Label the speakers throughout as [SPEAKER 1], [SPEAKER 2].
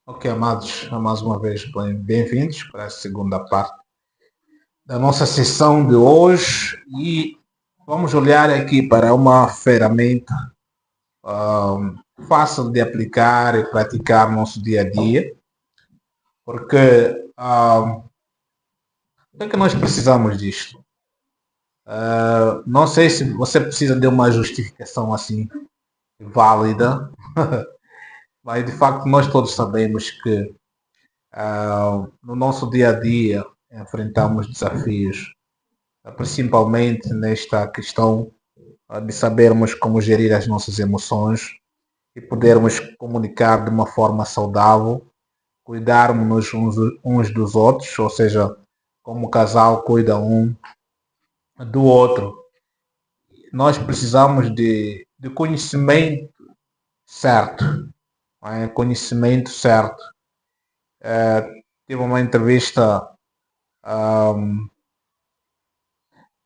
[SPEAKER 1] Ok, amados, mais uma vez bem-vindos para a segunda parte da nossa sessão de hoje e vamos olhar aqui para uma ferramenta fácil de aplicar e praticar no nosso dia a dia, porque por que nós precisamos disto? Não sei se você precisa de uma justificação assim válida, mas de facto nós todos sabemos que no nosso dia a dia enfrentamos desafios, principalmente nesta questão de sabermos como gerir as nossas emoções e podermos comunicar de uma forma saudável, cuidarmos uns dos outros, ou seja, como o casal cuida um do outro. Nós precisamos de conhecimento certo, não é? Conhecimento certo. Tive uma entrevista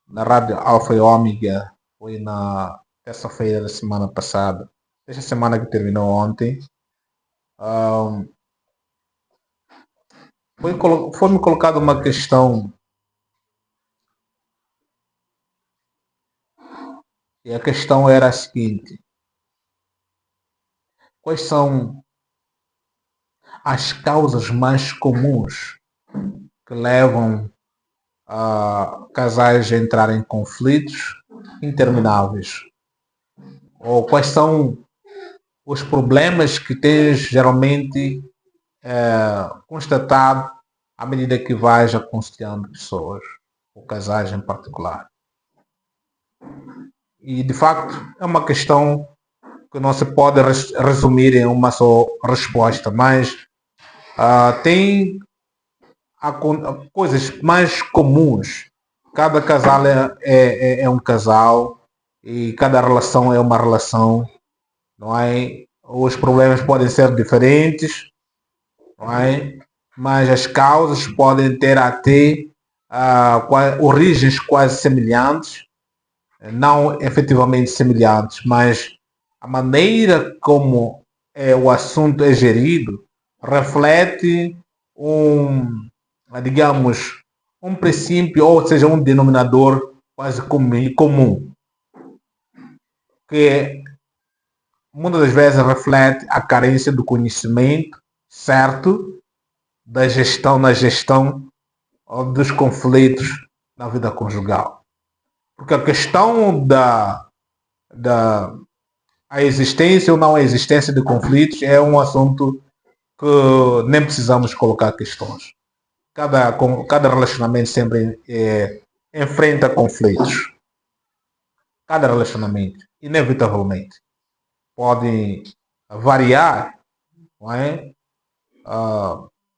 [SPEAKER 1] na rádio Alfa e Ômega, foi na terça-feira da semana passada, esta semana que terminou ontem. Foi-me colocada uma questão, e a questão era a seguinte: quais são as causas mais comuns que levam a casais a entrar em conflitos intermináveis? Ou quais são os problemas que tens geralmente constatado à medida que vais aconselhando pessoas, ou casais em particular? E de facto é uma questão que não se pode resumir em uma só resposta, mas tem coisas mais comuns. Cada casal é um casal e cada relação é uma relação, não é? Os problemas podem ser diferentes, não é? Mas as causas podem ter até origens quase semelhantes, não efetivamente semelhantes, mas a maneira como o assunto é gerido reflete digamos, um princípio, ou seja, um denominador quase comum, que muitas das vezes reflete a carência do conhecimento certo na gestão dos conflitos na vida conjugal. Porque a questão da a existência ou não existência de conflitos é um assunto que nem precisamos colocar questões. Cada relacionamento sempre enfrenta conflitos. Cada relacionamento, inevitavelmente, pode variar, não é?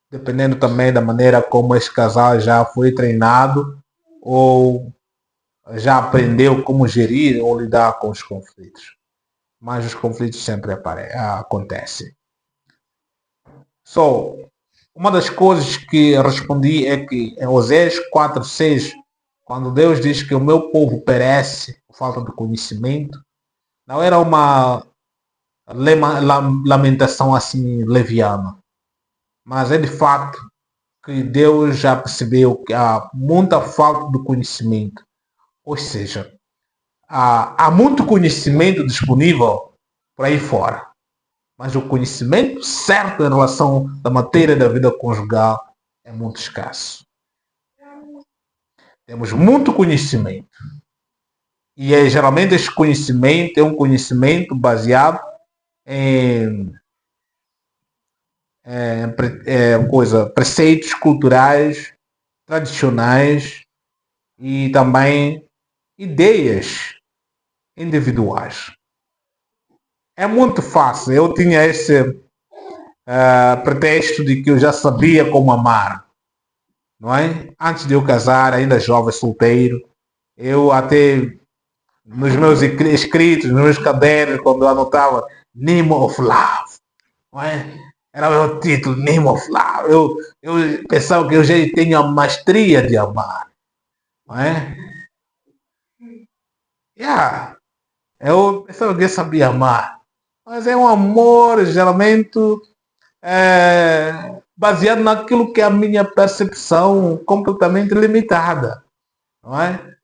[SPEAKER 1] Dependendo também da maneira como esse casal já foi treinado ou já aprendeu como gerir ou lidar com os conflitos. Mas os conflitos sempre acontecem. Uma das coisas que respondi é que em Oséias 4:6, quando Deus diz que o meu povo perece por falta de conhecimento, não era uma lamentação assim leviana, mas é de fato que Deus já percebeu que há muita falta de conhecimento. Ou seja, há muito conhecimento disponível por aí fora, mas o conhecimento certo em relação à matéria da vida conjugal é muito escasso. Temos muito conhecimento. E geralmente esse conhecimento é um conhecimento baseado em, preceitos culturais, tradicionais e também ideias individuais. É muito fácil. Eu tinha esse pretexto de que eu já sabia como amar, não é? Antes de eu casar, ainda jovem, solteiro, eu até nos meus escritos, nos meus cadernos, quando eu anotava Name of Love, não é? Era o meu título, Name of Love. Eu pensava que eu já tenho a maestria de amar, não é? Eu pensava que eu sabia amar, mas é um amor geralmente baseado naquilo que é a minha percepção completamente limitada, não é?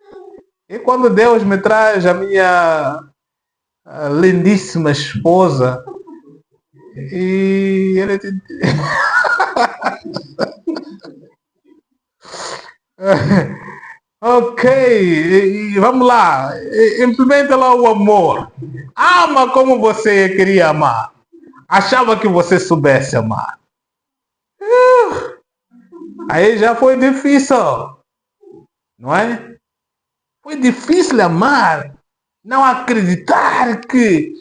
[SPEAKER 1] E quando Deus me traz a minha lindíssima esposa, e ele ok, e vamos lá, implementa lá o amor. Ama como você queria amar. Achava que você soubesse amar. Aí já foi difícil, não é? Foi difícil amar, não acreditar que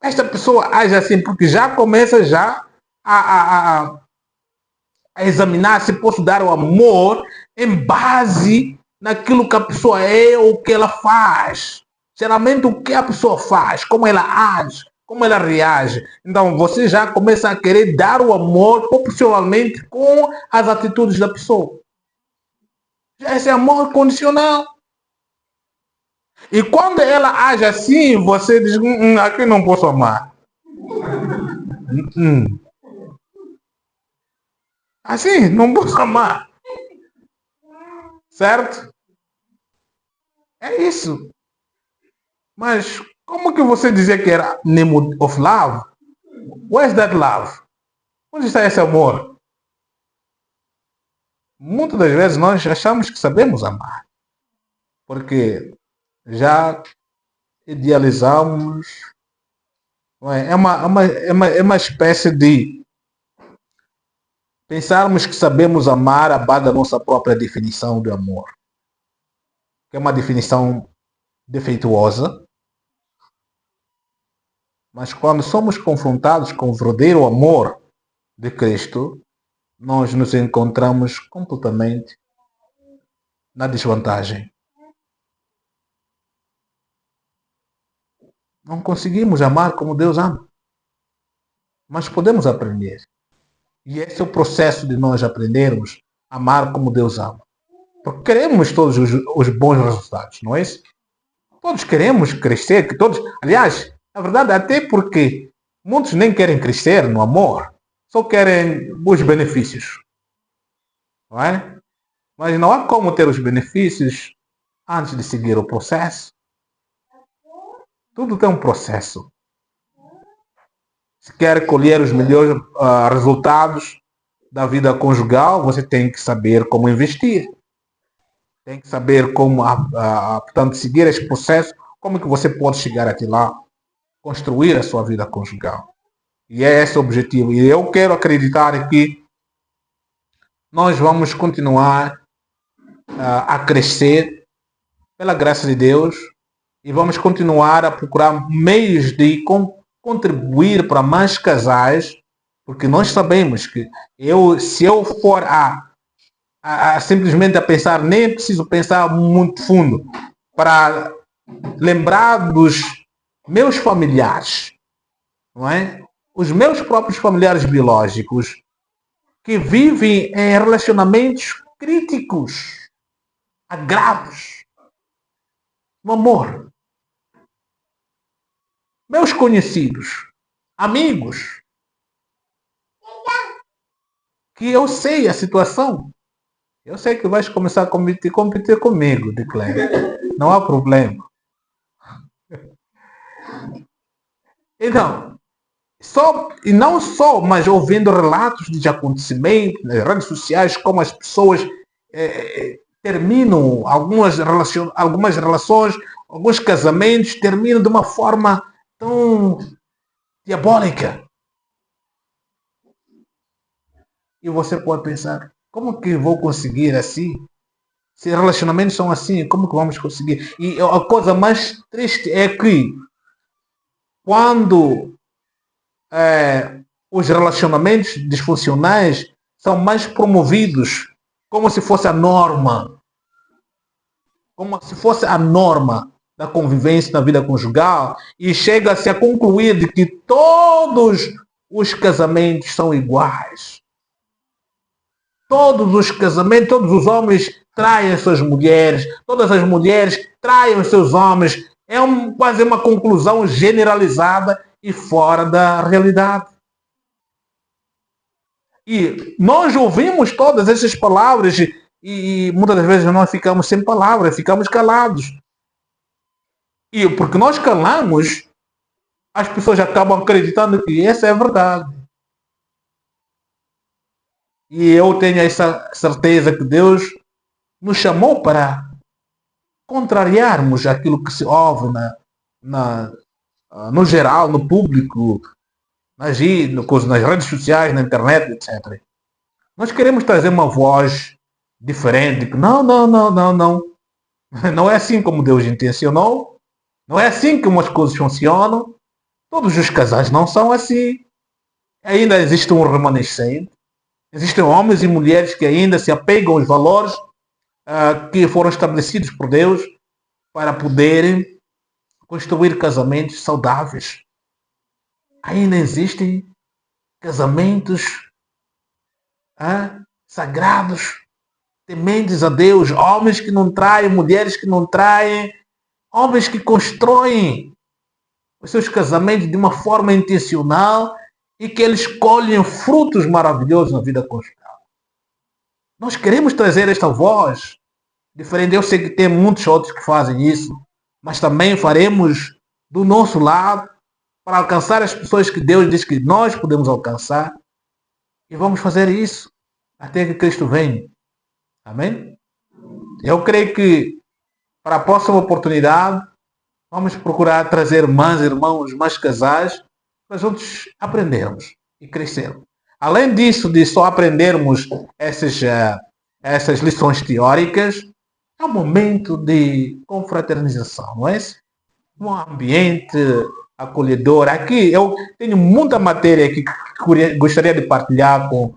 [SPEAKER 1] esta pessoa age assim, porque já começa já a examinar se posso dar o amor em base naquilo que a pessoa é ou o que ela faz. Geralmente o que a pessoa faz, como ela age, como ela reage. Então você já começa a querer dar o amor proporcionalmente com as atitudes da pessoa. Esse é amor condicional. E quando ela age assim, você diz, aqui não posso amar. Assim, não posso amar. Certo? É isso. Mas como que você dizia que era name of love? Where's that love? Onde está esse amor? Muitas das vezes nós achamos que sabemos amar. Porque já idealizamos. É uma espécie de pensarmos que sabemos amar à base da nossa própria definição de amor. Que é uma definição defeituosa. Mas quando somos confrontados com o verdadeiro amor de Cristo, nós nos encontramos completamente na desvantagem. Não conseguimos amar como Deus ama. Mas podemos aprender. E esse é o processo de nós aprendermos a amar como Deus ama. Porque queremos todos os bons resultados, não é isso? Todos queremos crescer, que todos, aliás, na verdade, até porque muitos nem querem crescer no amor, só querem os benefícios. Não é? Mas não há como ter os benefícios antes de seguir o processo. Tudo tem um processo. Se quer colher os melhores resultados da vida conjugal, você tem que saber como investir. Tem que saber como, portanto, seguir esse processo, como que você pode chegar até lá, construir a sua vida conjugal. E é esse o objetivo. E eu quero acreditar que nós vamos continuar a crescer pela graça de Deus e vamos continuar a procurar meios de contribuir para mais casais, porque nós sabemos que se eu for simplesmente a pensar, nem preciso pensar muito fundo, para lembrar dos meus familiares, não é? Os meus próprios familiares biológicos que vivem em relacionamentos críticos, agravos, no amor. Meus conhecidos, amigos, que eu sei a situação. Eu sei que vais começar a competir comigo, declaro. Não há problema. Então, e não só, mas ouvindo relatos de acontecimentos nas redes sociais, como as pessoas terminam algumas relações, alguns casamentos terminam de uma forma tão diabólica. E você pode pensar, como que vou conseguir assim? Se relacionamentos são assim, como que vamos conseguir? E a coisa mais triste é que quando os relacionamentos disfuncionais são mais promovidos como se fosse a norma. Como se fosse a norma da convivência na vida conjugal e chega-se a concluir de que todos os casamentos são iguais. Todos os casamentos, todos os homens traem as suas mulheres, todas as mulheres traem os seus homens. É quase uma conclusão generalizada e fora da realidade. E nós ouvimos todas essas palavras e muitas das vezes nós ficamos sem palavras, ficamos calados. E porque nós calamos, as pessoas acabam acreditando que essa é a verdade. E eu tenho essa certeza que Deus nos chamou para contrariarmos aquilo que se ouve no geral, no público, nas redes sociais, na internet, etc. Nós queremos trazer uma voz diferente. Não, não, não, não, não. Não é assim como Deus intencionou. Não é assim como as coisas funcionam. Todos os casais não são assim. Ainda existe um remanescente. Existem homens e mulheres que ainda se apegam aos valores que foram estabelecidos por Deus para poderem construir casamentos saudáveis. Ainda existem casamentos sagrados, tementes a Deus, homens que não traem, mulheres que não traem, homens que constroem os seus casamentos de uma forma intencional e que eles colhem frutos maravilhosos na vida conjugal. Nós queremos trazer esta voz diferente. Eu sei que tem muitos outros que fazem isso, mas também faremos do nosso lado para alcançar as pessoas que Deus diz que nós podemos alcançar. E vamos fazer isso até que Cristo venha. Amém? Eu creio que para a próxima oportunidade vamos procurar trazer mais irmãos, mais casais, para juntos aprendermos e crescermos. Além disso, de só aprendermos essas lições teóricas, é um momento de confraternização, não é? Um ambiente acolhedor. Aqui eu tenho muita matéria aqui que gostaria de partilhar com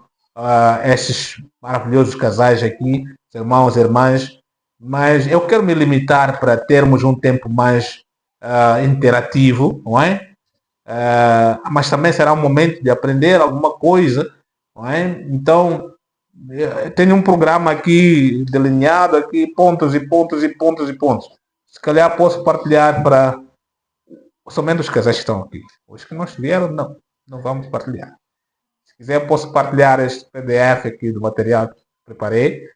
[SPEAKER 1] esses maravilhosos casais aqui, irmãos e irmãs, mas eu quero me limitar para termos um tempo mais interativo, não é? Mas também será um momento de aprender alguma coisa, não é? Então, eu tenho um programa aqui delineado, aqui pontos e pontos e pontos e pontos. Se calhar posso partilhar para somente os casais que estão aqui. Os que não estiveram, não vamos partilhar. Se quiser, posso partilhar este PDF aqui do material que preparei.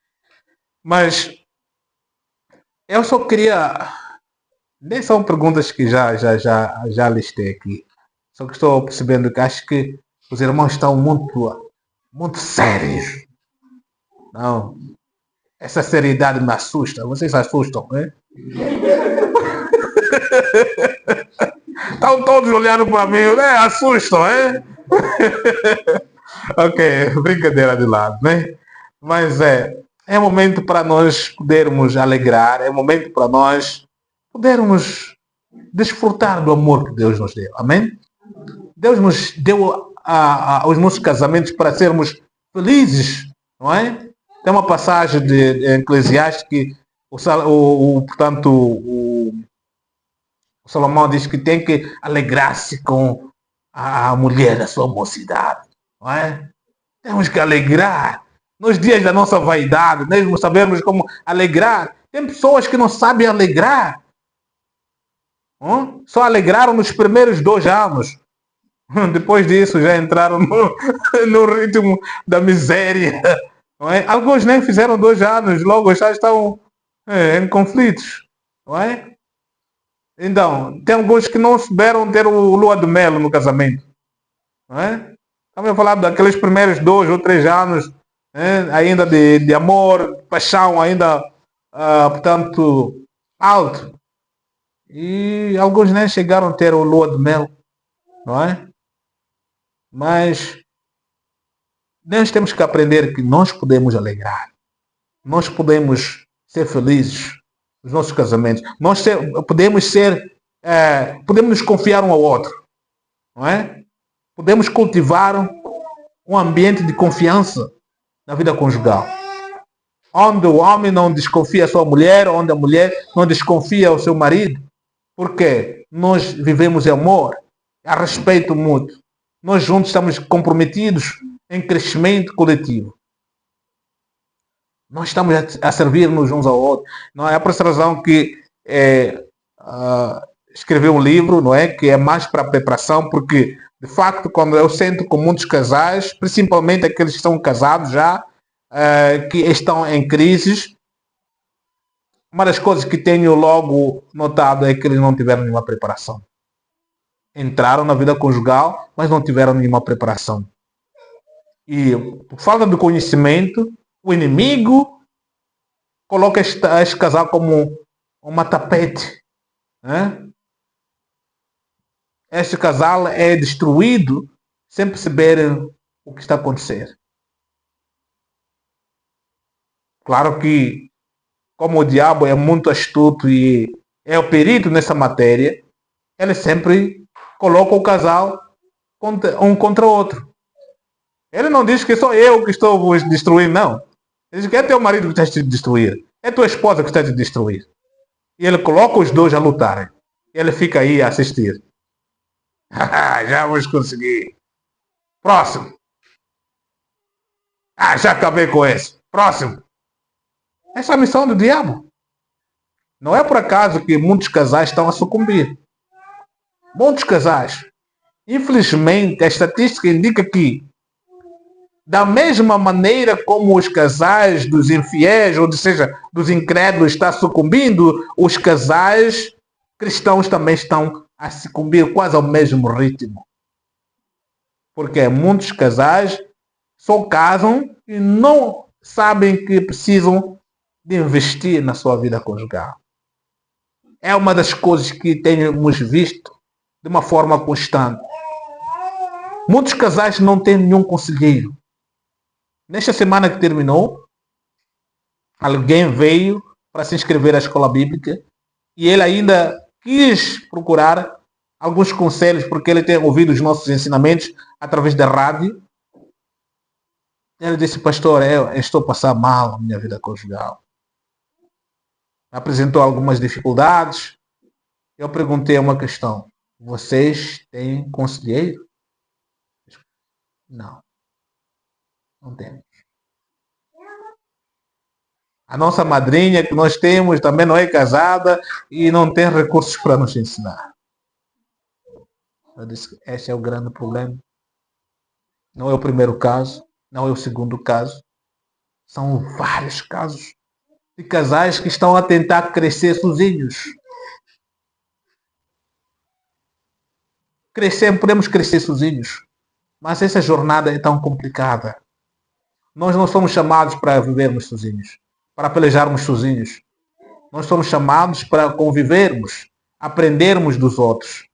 [SPEAKER 1] Mas eu só queria... Nem são perguntas que já listei aqui. Só que estou percebendo que acho que os irmãos estão muito sérios. Não. Essa seriedade me assusta. Vocês assustam, né? Estão todos olhando para mim, né? Assustam, né? Ok, brincadeira de lado, né? Mas é momento para nós podermos alegrar, é momento para nós podermos desfrutar do amor que Deus nos deu. Amém? Deus nos deu os nossos casamentos para sermos felizes, não é? Tem uma passagem de Eclesiastes que portanto, o Salomão diz que tem que alegrar-se com a mulher da sua mocidade, não é? Temos que alegrar. Nos dias da nossa vaidade, nós sabemos como alegrar. Tem pessoas que não sabem alegrar. Só alegraram nos primeiros 2 anos. Depois disso já entraram no ritmo da miséria. Não é? Alguns nem fizeram 2 anos, logo já estão em conflitos. Não é? Então, tem alguns que não souberam ter o lua de mel no casamento. Não é? Estamos a falar daqueles primeiros 2 ou 3 anos, ainda de amor, paixão, ainda, portanto, alto. E alguns nem chegaram a ter o lua de mel. Não é? Mas nós temos que aprender que nós podemos alegrar. Nós podemos ser felizes nos nossos casamentos. Podemos nos confiar um ao outro. Não é? Podemos cultivar um ambiente de confiança na vida conjugal. Onde o homem não desconfia a sua mulher, onde a mulher não desconfia o seu marido. Porque nós vivemos em amor, a respeito mútuo. Nós juntos estamos comprometidos em crescimento coletivo. Nós estamos a servir-nos uns ao outro. Não é por essa razão que escrevi um livro, não é? Que é mais para preparação, porque, de facto, quando eu sento com muitos casais, principalmente aqueles que estão casados já, que estão em crises, uma das coisas que tenho logo notado é que eles não tiveram nenhuma preparação. Entraram na vida conjugal, mas não tiveram nenhuma preparação. E, por falta de conhecimento, o inimigo coloca este casal como uma tapete. Né? Este casal é destruído sem perceberem o que está a acontecer. Claro que, como o diabo é muito astuto e é o perito nessa matéria, ele sempre coloca o casal um contra o outro. Ele não diz que sou eu que estou vos destruindo, não. Ele diz que é teu marido que está te destruir. É tua esposa que está te destruir. E ele coloca os dois a lutarem. Ele fica aí a assistir. Já vamos conseguir. Próximo. Já acabei com esse. Próximo. Essa é a missão do diabo. Não é por acaso que muitos casais estão a sucumbir. Muitos casais. Infelizmente, a estatística indica que, da mesma maneira como os casais dos infiéis, ou seja, dos incrédulos, estão sucumbindo, os casais cristãos também estão a sucumbir quase ao mesmo ritmo. Porque muitos casais só casam e não sabem que precisam de investir na sua vida conjugal. É uma das coisas que temos visto de uma forma constante. Muitos casais não têm nenhum conselheiro. Nesta semana que terminou, alguém veio para se inscrever à escola bíblica e ele ainda quis procurar alguns conselhos, porque ele tem ouvido os nossos ensinamentos através da rádio. Ele disse: pastor, eu estou a passar mal na minha vida conjugal. Apresentou algumas dificuldades. Eu perguntei uma questão: vocês têm conselheiro? Não, não temos. A nossa madrinha que nós temos também não é casada e não tem recursos para nos ensinar. Eu disse que esse é o grande problema. Não é o primeiro caso, não é o segundo caso. São vários casos de casais que estão a tentar crescer sozinhos. Podemos crescer sozinhos, mas essa jornada é tão complicada. Nós não somos chamados para vivermos sozinhos, para pelejarmos sozinhos. Nós somos chamados para convivermos, aprendermos dos outros,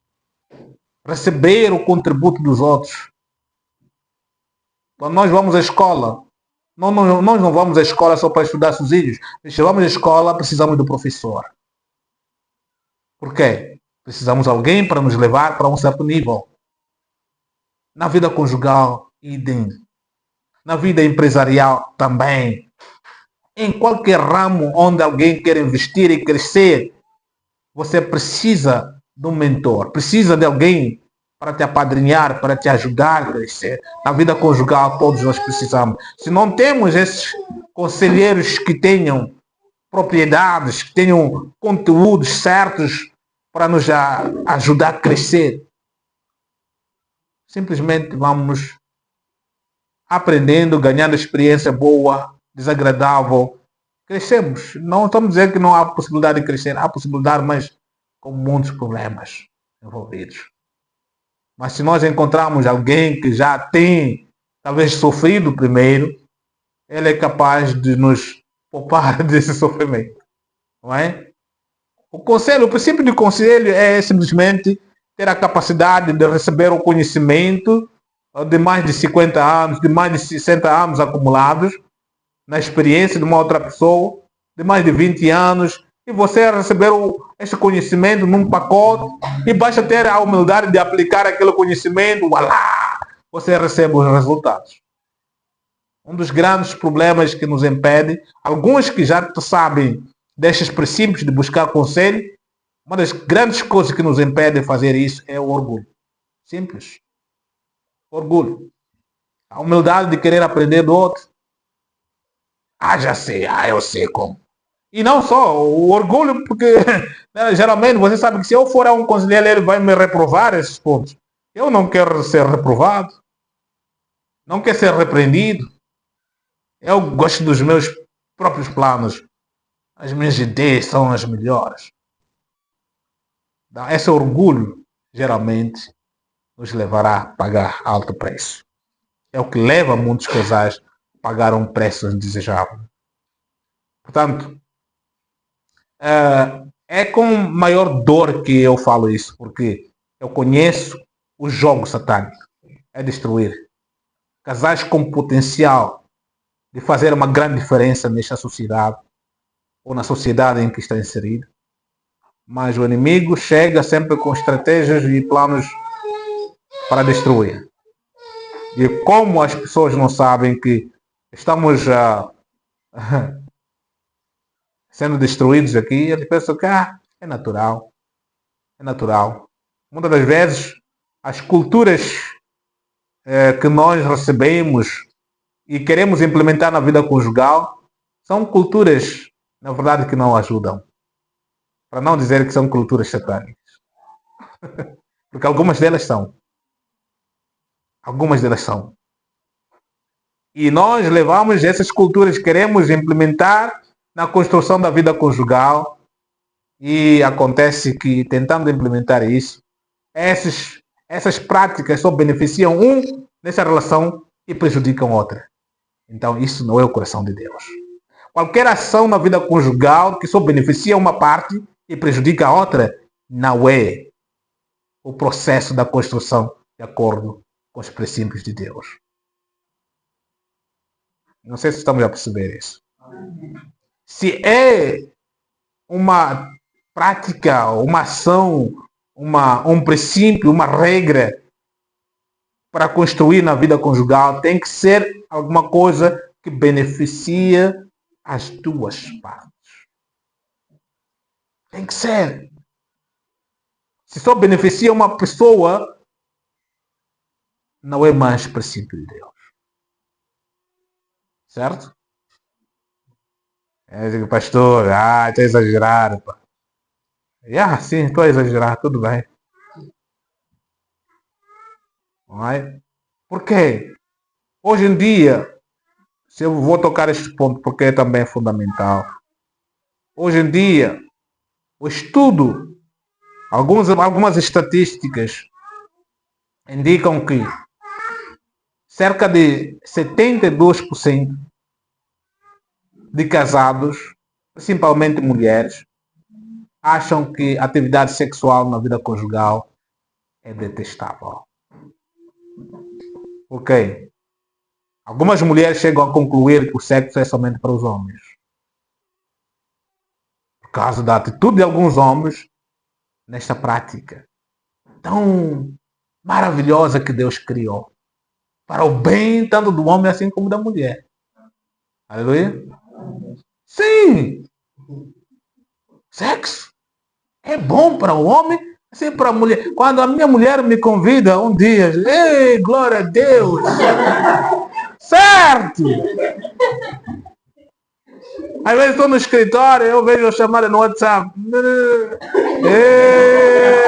[SPEAKER 1] receber o contributo dos outros. Quando nós vamos à escola, nós não vamos à escola só para estudar sozinhos. Se vamos à escola, precisamos do professor. Por quê? Precisamos de alguém para nos levar para um certo nível. Na vida conjugal, idem. Na vida empresarial, também. Em qualquer ramo onde alguém quer investir e crescer, você precisa de um mentor. Precisa de alguém para te apadrinhar, para te ajudar a crescer. Na vida conjugal, todos nós precisamos. Se não temos esses conselheiros que tenham propriedades, que tenham conteúdos certos para nos ajudar a crescer, simplesmente vamos aprendendo, ganhando experiência boa, desagradável. Crescemos. Não estamos dizendo que não há possibilidade de crescer. Há possibilidade, mas com muitos problemas envolvidos. Mas se nós encontrarmos alguém que já tem, talvez, sofrido primeiro, ele é capaz de nos poupar desse sofrimento. Não é? O princípio de conselho é simplesmente ter a capacidade de receber o conhecimento de mais de 50 anos, de mais de 60 anos acumulados, na experiência de uma outra pessoa, de mais de 20 anos, e você receber esse conhecimento num pacote, e basta ter a humildade de aplicar aquele conhecimento, voilá, você recebe os resultados. Um dos grandes problemas que nos impede, alguns que já sabem destes princípios de buscar conselho, uma das grandes coisas que nos impede de fazer isso é o orgulho. Simples. Orgulho. A humildade de querer aprender do outro. Já sei. Eu sei como. E não só, o orgulho, porque né, geralmente você sabe que se eu for a um conselheiro, ele vai me reprovar esses pontos. Eu não quero ser reprovado, não quero ser repreendido. Eu gosto dos meus próprios planos. As minhas ideias são as melhores. Esse orgulho, geralmente, nos levará a pagar alto preço. É o que leva muitos casais a pagar um preço indesejável. Portanto, é com maior dor que eu falo isso, porque eu conheço o jogo satânico. É destruir. Casais com potencial de fazer uma grande diferença nesta sociedade, ou na sociedade em que está inserido. Mas o inimigo chega sempre com estratégias e planos para destruir. E como as pessoas não sabem que estamos sendo destruídos aqui, eles pensam que é natural. É natural. Muitas das vezes, as culturas que nós recebemos e queremos implementar na vida conjugal são culturas, na verdade, que não ajudam. Para não dizer que são culturas satânicas. Porque algumas delas são. Algumas delas são. E nós levamos essas culturas, queremos implementar na construção da vida conjugal. E acontece que, tentando implementar isso, essas práticas só beneficiam um nessa relação e prejudicam outra. Então, isso não é o coração de Deus. Qualquer ação na vida conjugal que só beneficia uma parte e prejudica a outra, não é o processo da construção de acordo com os princípios de Deus. Não sei se estamos a perceber isso. Se é uma prática, uma ação, um princípio, uma regra para construir na vida conjugal, tem que ser alguma coisa que beneficia as duas partes. Tem que ser. Se só beneficia uma pessoa, não é mais princípio de Deus. Certo? Eu digo, pastor, está exagerado. Pá. Sim, estou a exagerar, tudo bem. Não é? Por quê? Hoje em dia, se eu vou tocar este ponto, porque também é fundamental. Hoje em dia, o estudo, algumas estatísticas indicam que cerca de 72% de casados, principalmente mulheres, acham que a atividade sexual na vida conjugal é detestável. Ok. Algumas mulheres chegam a concluir que o sexo é somente para os homens. Por causa da atitude de alguns homens nesta prática tão maravilhosa que Deus criou. Para o bem tanto do homem assim como da mulher. Aleluia? Sim! Sexo é bom para o homem, assim para a mulher. Quando a minha mulher me convida um dia, ei, glória a Deus! Certo! Às vezes estou no escritório, eu vejo a chamada no WhatsApp. Ei!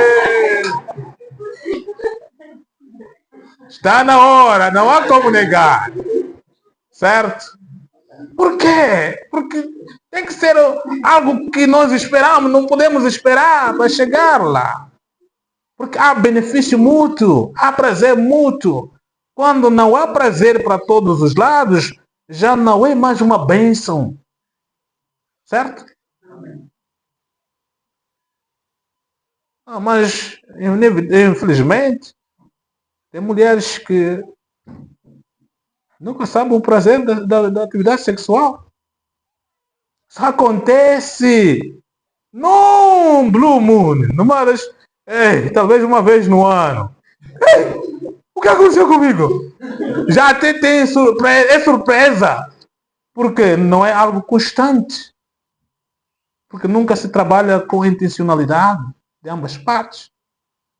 [SPEAKER 1] Está na hora, não há como negar. Certo? Por quê? Porque tem que ser algo que nós esperamos, não podemos esperar para chegar lá. Porque há benefício mútuo, há prazer mútuo. Quando não há prazer para todos os lados, já não é mais uma bênção. Certo? Mas, infelizmente, tem mulheres que nunca sabem o prazer da atividade sexual. Isso acontece no Blue Moon, talvez uma vez no ano. Ei, o que aconteceu comigo? Já até tem surpresa. Porque não é algo constante. Porque nunca se trabalha com intencionalidade de ambas partes.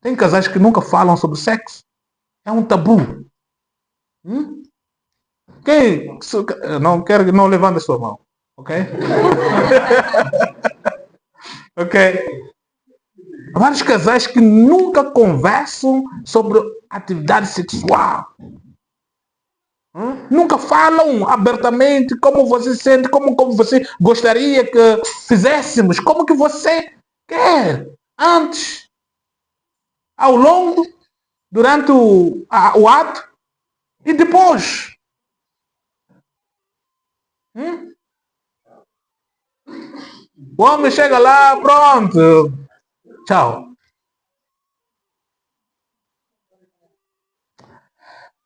[SPEAKER 1] Tem casais que nunca falam sobre sexo. É um tabu. Quem não levanta a sua mão? Ok? Ok? Há vários casais que nunca conversam sobre atividade sexual. Nunca falam abertamente como você sente, como você gostaria que fizéssemos, como que você quer. Antes, ao longo, durante o ato e depois. O homem chega lá, pronto. Tchau.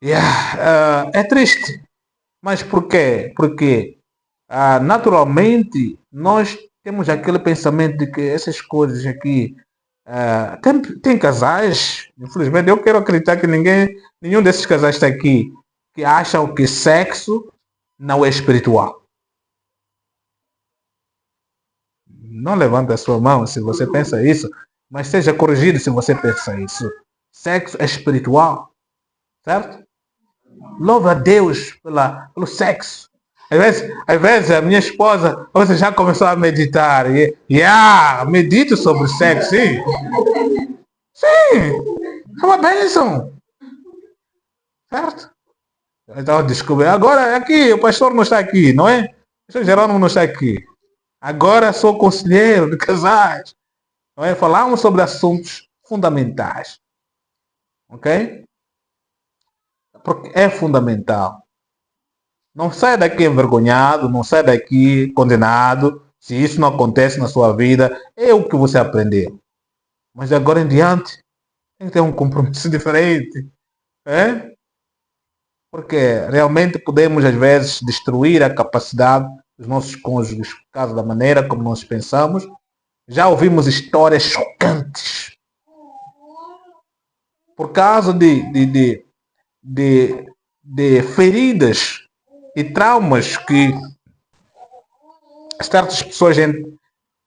[SPEAKER 1] É triste. Mas por quê? Porque naturalmente nós temos aquele pensamento de que essas coisas aqui. Tem casais, infelizmente eu quero acreditar que nenhum desses casais está aqui que acham que sexo não é espiritual. Não levante a sua mão se você pensa isso, mas seja corrigido se você pensa isso. Sexo é espiritual, certo? Louva a Deus pelo sexo. Às vezes a minha esposa, você já começou a meditar. Medito sobre sexo, sim. Sim, é uma bênção. Certo? Então descobri. Agora aqui, o pastor não está aqui, não é? O pastor Jerônimo não está aqui. Agora sou conselheiro de casais. Não é? Falamos sobre assuntos fundamentais. Ok? Porque é fundamental. Não sai daqui envergonhado, não sai daqui condenado. Se isso não acontece na sua vida, é o que você aprendeu. Mas de agora em diante, tem que ter um compromisso diferente. É? Porque realmente podemos, às vezes, destruir a capacidade dos nossos cônjuges por causa da maneira como nós pensamos. Já ouvimos histórias chocantes. Por causa de feridas e traumas que certas pessoas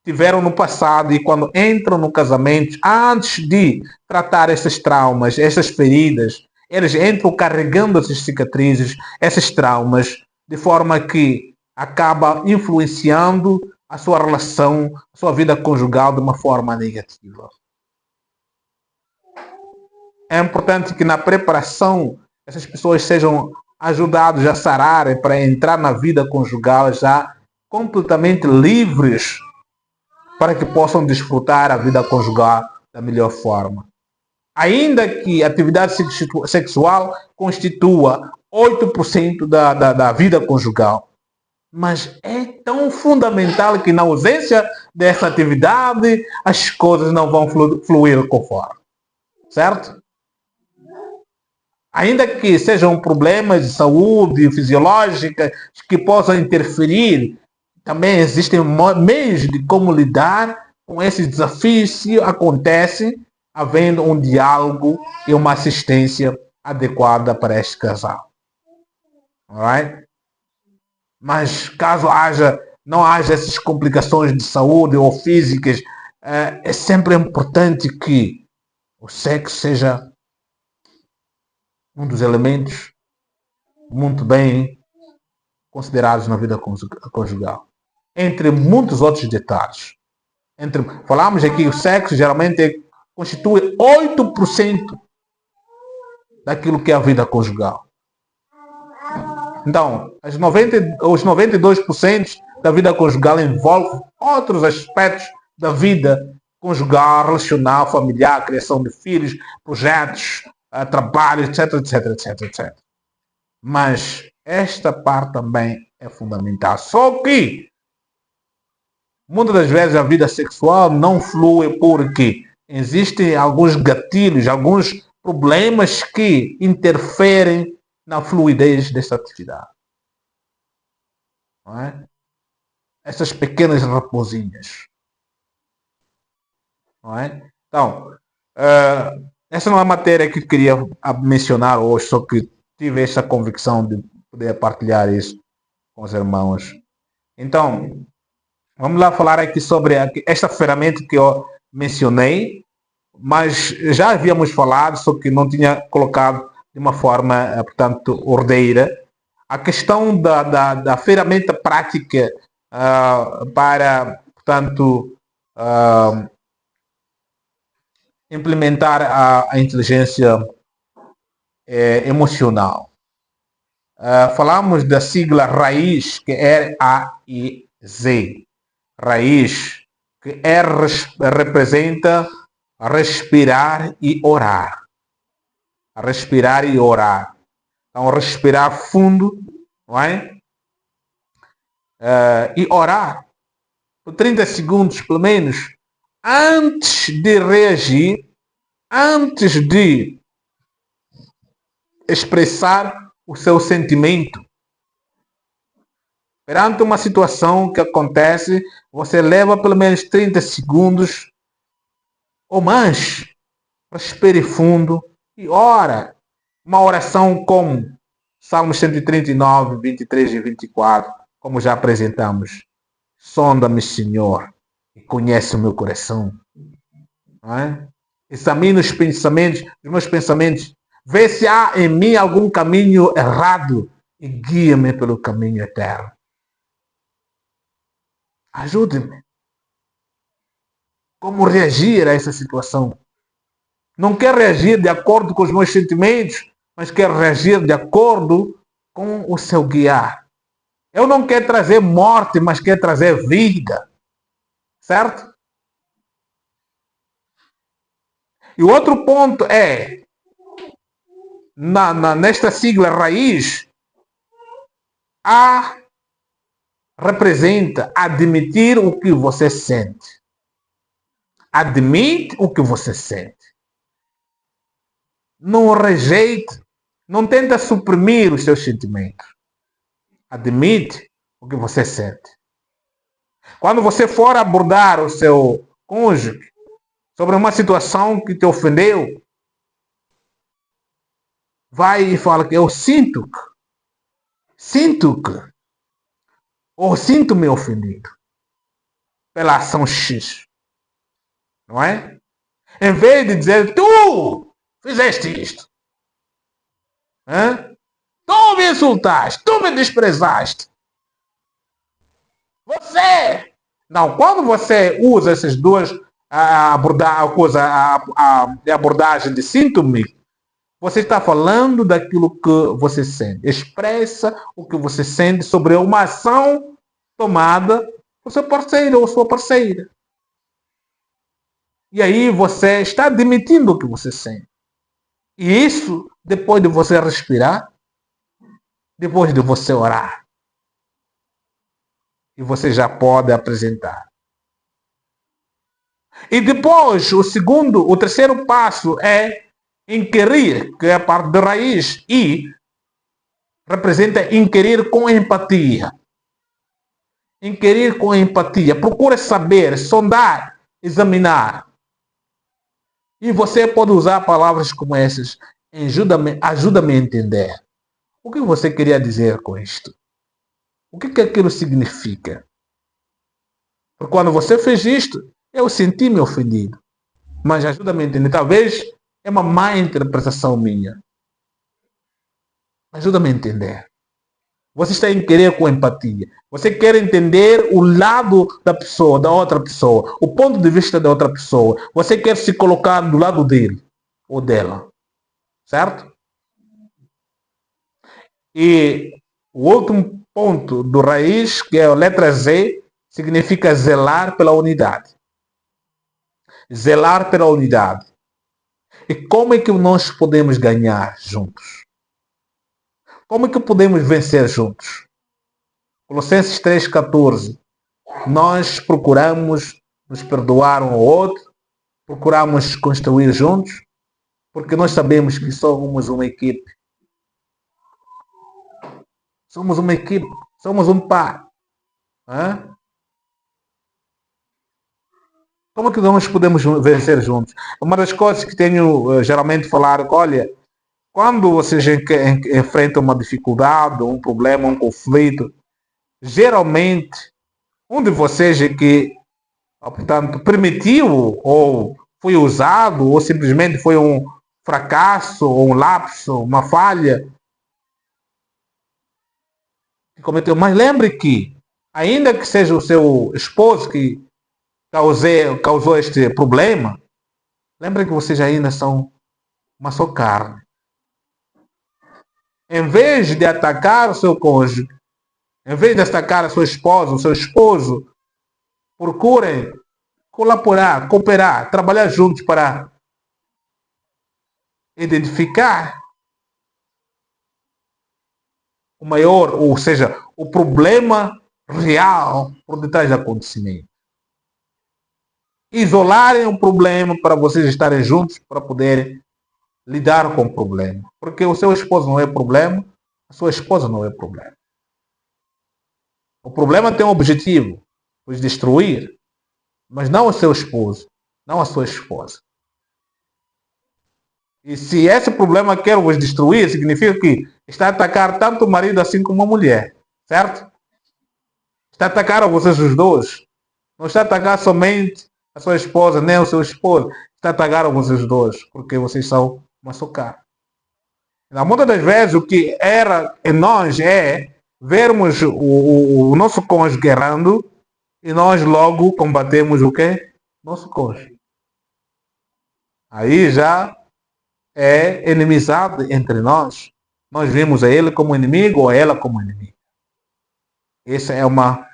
[SPEAKER 1] tiveram no passado e quando entram no casamento, antes de tratar esses traumas, essas feridas, eles entram carregando essas cicatrizes, esses traumas, de forma que acaba influenciando a sua relação, a sua vida conjugal de uma forma negativa. É importante que na preparação essas pessoas sejam ajudadas a sararem para entrar na vida conjugal já completamente livres para que possam desfrutar a vida conjugal da melhor forma. Ainda que a atividade sexual constitua 8% da vida conjugal. Mas é tão fundamental que na ausência dessa atividade as coisas não vão fluir conforme. Certo? Ainda que sejam problemas de saúde fisiológica que possam interferir, também existem meios de como lidar com esses desafios se acontecem havendo um diálogo e uma assistência adequada para este casal. Alright? Mas caso não haja essas complicações de saúde ou físicas, é sempre importante que o sexo seja um dos elementos muito bem considerados na vida conjugal. Entre muitos outros detalhes. Falamos aqui que o sexo geralmente constitui 8% daquilo que é a vida conjugal. Então, os 92% da vida conjugal envolve outros aspectos da vida conjugal, relacional, familiar, criação de filhos, projetos, trabalho, etc, etc, etc, etc. Mas esta parte também é fundamental. Só que muitas das vezes a vida sexual não flui porque existem alguns gatilhos, alguns problemas que interferem na fluidez dessa atividade. Não é? Essas pequenas raposinhas. Não é? Então, essa não é a matéria que eu queria mencionar hoje, só que tive essa convicção de poder partilhar isso com os irmãos. Então, vamos lá falar aqui sobre esta ferramenta que eu mencionei, mas já havíamos falado, só que não tinha colocado de uma forma, portanto, ordeira. A questão da ferramenta prática para, portanto, implementar a inteligência emocional. Falamos da sigla RAIZ, que é R-A-I-Z. RAIZ, que representa respirar e orar. Respirar e orar. Então, respirar fundo, não é? E orar por 30 segundos, pelo menos, antes de reagir, antes de expressar o seu sentimento. Perante uma situação que acontece, você leva pelo menos 30 segundos ou mais. Respire fundo e ora. Uma oração como Salmos 139, 23 e 24, como já apresentamos. Sonda-me, Senhor, e conhece o meu coração. Não é? Examina os meus pensamentos. Vê se há em mim algum caminho errado e guia-me pelo caminho eterno. Ajude-me. Como reagir a essa situação? Não quero reagir de acordo com os meus sentimentos, mas quero reagir de acordo com o seu guiar. Eu não quero trazer morte, mas quero trazer vida. Certo? E o outro ponto é, nesta sigla RAIZ, A representa admitir o que você sente. Admite o que você sente. Não rejeite, não tenta suprimir os seus sentimentos. Admite o que você sente. Quando você for abordar o seu cônjuge sobre uma situação que te ofendeu, vai e fala que eu sinto ou sinto-me ofendido pela ação X. Não é? Em vez de dizer, tu fizeste isto. Tu me insultaste, tu me desprezaste. Você. Não, quando você usa essas duas abordagem de sinto-me, você está falando daquilo que você sente. Expressa o que você sente sobre uma ação tomada por seu parceiro ou sua parceira. E aí você está admitindo o que você sente. E isso, depois de você respirar, depois de você orar. E você já pode apresentar. E depois, o terceiro passo é inquirir, que é a parte da raiz. E representa inquirir com empatia. Inquirir com empatia. Procura saber, sondar, examinar. E você pode usar palavras como essas. Ajuda-me a entender. O que você queria dizer com isto? O que aquilo significa? Porque quando você fez isto, eu senti-me ofendido. Mas ajuda-me a entender. Talvez é uma má interpretação minha. Ajuda-me a entender. Você está em querer com empatia. Você quer entender o lado da pessoa, da outra pessoa, o ponto de vista da outra pessoa. Você quer se colocar do lado dele ou dela. Certo? E o último ponto do raiz, que é a letra Z, significa zelar pela unidade. Zelar pela unidade. E como é que nós podemos ganhar juntos? Como é que podemos vencer juntos? Colossenses 3,14. Nós procuramos nos perdoar um ao outro, procuramos construir juntos, porque nós sabemos que somos uma equipe. Somos uma equipe, somos um par. Como é que nós podemos vencer juntos? Uma das coisas que tenho geralmente falado, olha, quando vocês enfrentam uma dificuldade, um problema, um conflito, geralmente um de vocês é que, portanto, permitiu ou foi usado ou simplesmente foi um fracasso, ou um lapso, uma falha que cometeu. Mas lembre que ainda que seja o seu esposo que causou este problema, lembre que vocês ainda são uma só carne. Em vez de atacar o seu cônjuge, em vez de atacar a sua esposa, o seu esposo, procurem colaborar, cooperar, trabalhar juntos para identificar o maior, ou seja, o problema real por detrás do acontecimento. Isolarem o problema para vocês estarem juntos para poderem lidar com o problema. Porque o seu esposo não é problema, a sua esposa não é problema. O problema tem um objetivo, os destruir, mas não o seu esposo, não a sua esposa. E se esse problema quer vos destruir, significa que está a atacar tanto o marido assim como a mulher, certo? Está a atacar a vocês os dois. Não está a atacar somente a sua esposa, nem o seu esposo. Está a atacar a vocês dois, porque vocês são uma só carne. Então, muitas das vezes, o que era em nós é vermos o nosso cônjuge errando e nós logo combatemos o quê? Nosso cônjuge. Aí já é inimizade entre nós. Nós vemos a ele como inimigo ou a ela como inimigo. Essa é uma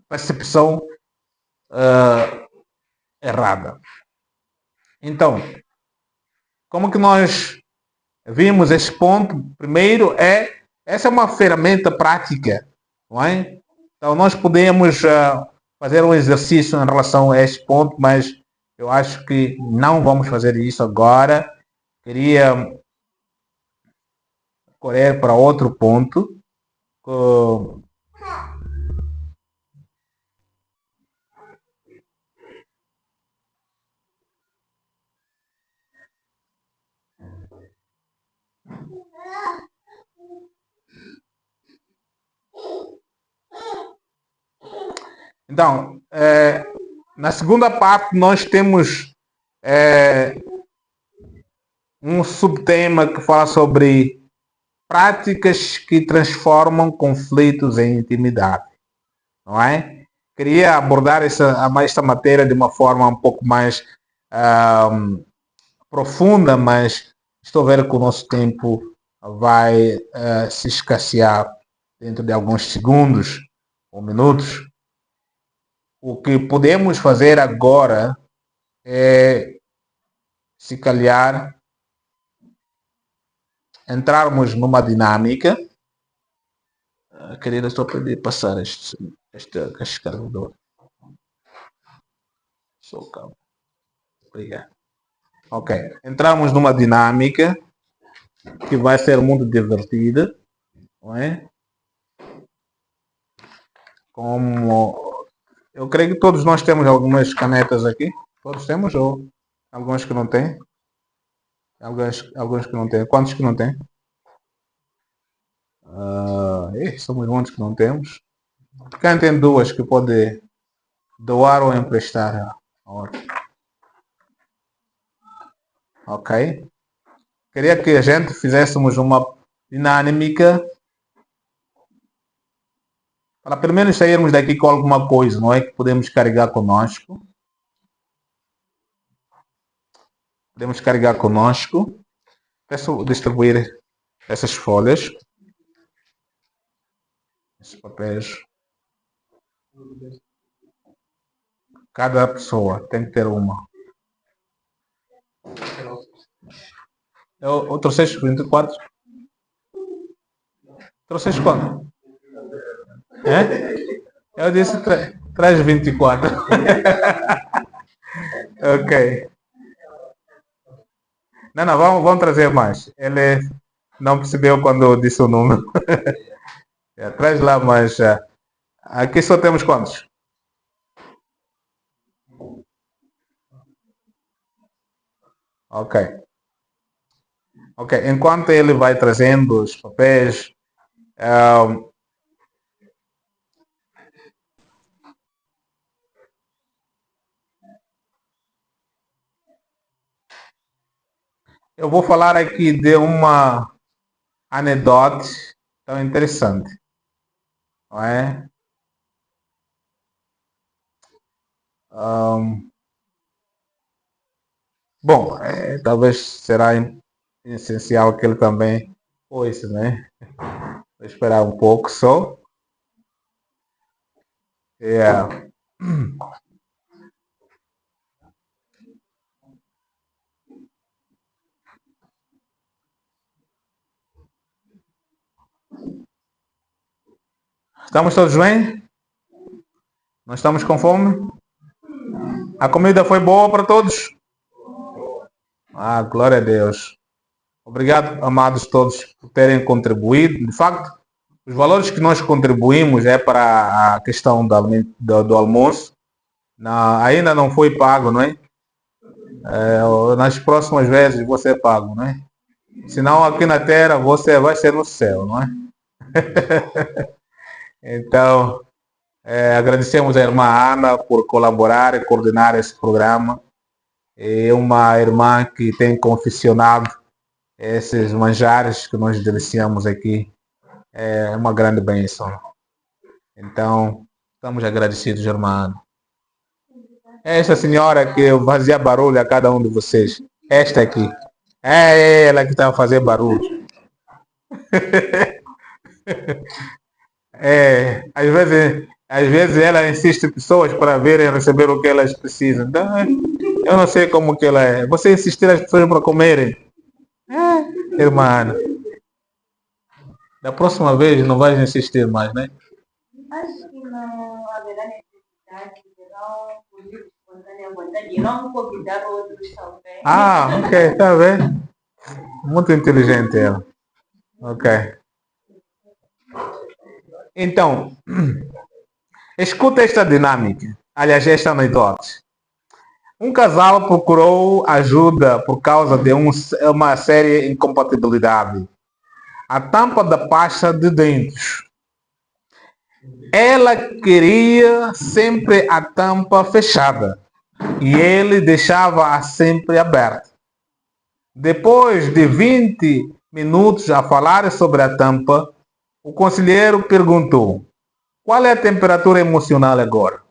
[SPEAKER 1] percepção errada. Então, como que nós vimos esse ponto? Primeiro essa é uma ferramenta prática, não é? Então nós podemos fazer um exercício em relação a este ponto, mas eu acho que não vamos fazer isso agora. Queria correr para outro ponto. Então, na segunda parte nós temos um subtema que fala sobre práticas que transformam conflitos em intimidade, não é? Queria abordar esta matéria de uma forma um pouco mais profunda, mas estou a ver que o nosso tempo vai se escassear dentro de alguns segundos ou minutos. O que podemos fazer agora é, se calhar, entrarmos numa dinâmica. Querida, estou a pedir passar este carregador. Sou calmo. Obrigado. Ok. Entramos numa dinâmica que vai ser muito divertida, não é? Como eu creio que todos nós temos algumas canetas aqui. Todos temos ou alguns que não têm? Alguns que não têm. Quantos que não têm? Somos muitos que não temos. Quem tem duas que pode doar ou emprestar a outra? Ok. Queria que a gente fizéssemos uma dinâmica para pelo menos sairmos daqui com alguma coisa, não é? Que podemos carregar conosco. Podemos carregar conosco. Peço distribuir essas folhas. Esses papéis. Cada pessoa tem que ter uma. Eu trouxeste 24? Trouxeste quanto? Eu disse traz 24. Ok. Não, vamos trazer mais. Ele não percebeu quando eu disse o número. Traz lá, mas aqui só temos quantos? Ok. Ok. Enquanto ele vai trazendo os papéis, eu vou falar aqui de uma anedota tão interessante, não é? Bom, talvez será essencial que ele também ouça, né? Vou esperar um pouco só. Yeah. Estamos todos bem? Nós estamos com fome? A comida foi boa para todos? Ah, glória a Deus. Obrigado, amados todos, por terem contribuído. De facto, os valores que nós contribuímos é para a questão do almoço. Ainda não foi pago, não é? Nas próximas vezes você é pago, não é? Senão aqui na terra você vai ser no céu, não é? Então, agradecemos a irmã Ana por colaborar e coordenar esse programa. É uma irmã que tem confeccionado esses manjares que nós deliciamos aqui. É uma grande bênção. Então, estamos agradecidos, irmã Ana. Esta senhora que fazia barulho a cada um de vocês. Esta aqui. É ela que está a fazer barulho. Às vezes ela insiste pessoas para verem receber o que elas precisam. Então, eu não sei como que ela é. Você insistir as pessoas para comerem. Irmã, da próxima vez não vais insistir mais, né?
[SPEAKER 2] Acho que não haverá necessidade, não, por livre espontânea vontade, não convidar outros também.
[SPEAKER 1] Ah, ok, tá vendo? Muito inteligente ela. Ok. Então, escuta esta dinâmica. Aliás, esta anedota. Um casal procurou ajuda por causa de uma séria incompatibilidade. A tampa da pasta de dentes. Ela queria sempre a tampa fechada e ele deixava-a sempre aberta. Depois de 20 minutos a falar sobre a tampa, o conselheiro perguntou: qual é a temperatura emocional agora?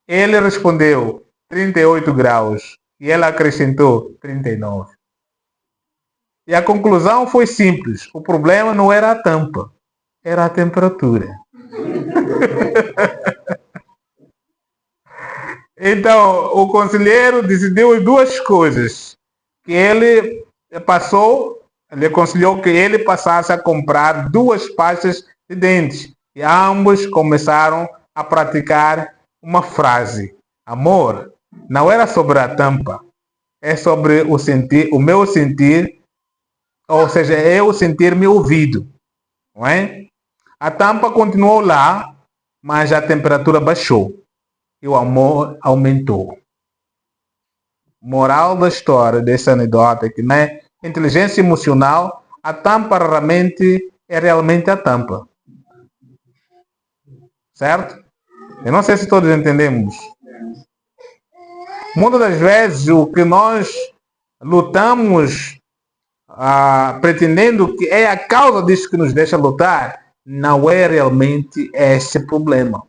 [SPEAKER 1] Ele respondeu: 38 graus. E ela acrescentou: 39. E a conclusão foi simples. O problema não era a tampa, era a temperatura. Então, o conselheiro decidiu duas coisas. Que ele aconselhou que ele passasse a comprar 2 pastas de dentes. E ambos começaram a praticar uma frase. Amor, não era sobre a tampa, é sobre o meu sentir, ou seja, eu sentir-me ouvido. Não é? A tampa continuou lá, mas a temperatura baixou e o amor aumentou. Moral da história dessa anedota é que na inteligência emocional, a tampa raramente é realmente a tampa. Certo? Eu não sei se todos entendemos. Muitas das vezes o que nós lutamos pretendendo que é a causa disso que nos deixa lutar, não é realmente esse problema.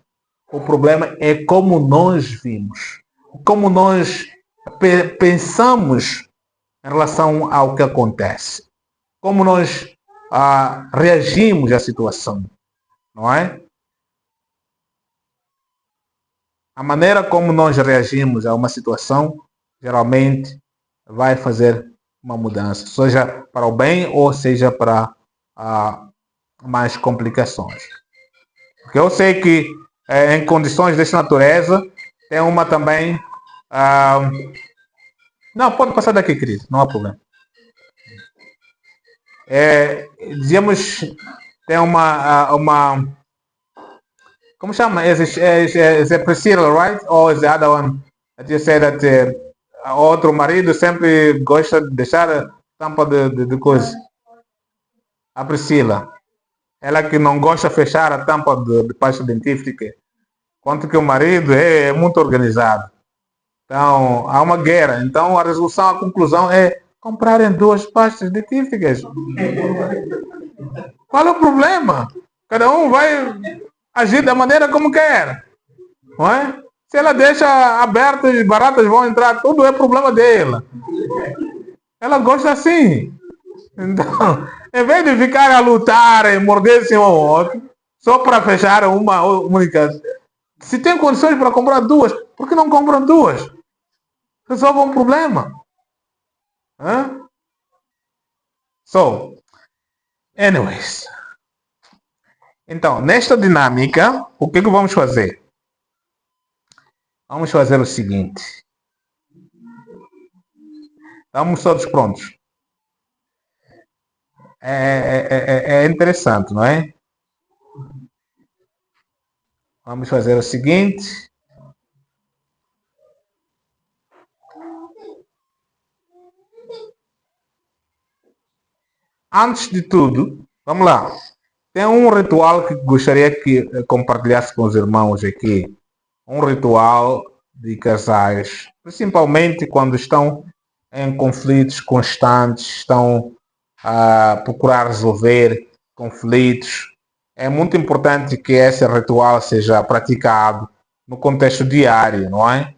[SPEAKER 1] O problema é como nós vimos, como nós pensamos em relação ao que acontece, como nós reagimos à situação, não é? A maneira como nós reagimos a uma situação geralmente vai fazer uma mudança, seja para o bem ou seja para mais complicações. Porque eu sei que em condições dessa natureza tem uma também. Não, pode passar daqui, querido, não há problema. Dizemos, tem uma como chama? Is it Priscilla, right? Or is the other one that you say that outro marido sempre gosta de deixar a tampa de coisa? A Priscila. Ela que não gosta de fechar a tampa de pasta dentífrica. Quanto que o marido é muito organizado. Então, há uma guerra. Então, a resolução, a conclusão é comprarem 2 pastas dentífricas. Qual é o problema? Cada um vai agir da maneira como quer. Não é? Se ela deixa aberto, as baratas vão entrar, tudo é problema dela. Ela gosta assim. Então, em vez de ficar a lutar e morder-se um ao outro, só para fechar uma única. Se tem condições para comprar duas, por que não compram duas? Resolve um problema. So, anyways. Então, nesta dinâmica, o que vamos fazer? Vamos fazer o seguinte. Estamos todos prontos. É interessante, não é? Vamos fazer o seguinte. Antes de tudo, vamos lá. Tem um ritual que gostaria que compartilhasse com os irmãos aqui. Um ritual de casais, principalmente quando estão em conflitos constantes, estão a procurar resolver conflitos. É muito importante que esse ritual seja praticado no contexto diário, não é?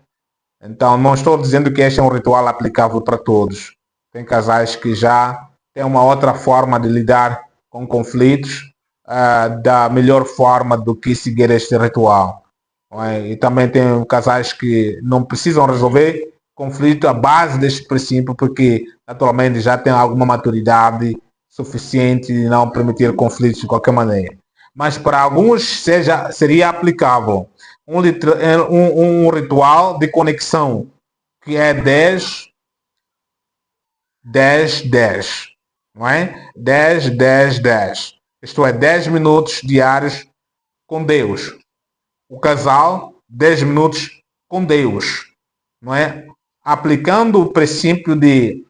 [SPEAKER 1] Então, não estou dizendo que este é um ritual aplicável para todos. Tem casais que já têm uma outra forma de lidar com conflitos da melhor forma do que seguir este ritual. Não é? E também tem casais que não precisam resolver conflito à base deste princípio, porque naturalmente já tem alguma maturidade suficiente de não permitir conflitos de qualquer maneira. Mas para alguns seria aplicável um ritual de conexão que é 10, 10, 10. Não é? 10, 10, 10. Isto é, 10 minutos diários com Deus. O casal, 10 minutos com Deus. Não é? Aplicando o princípio de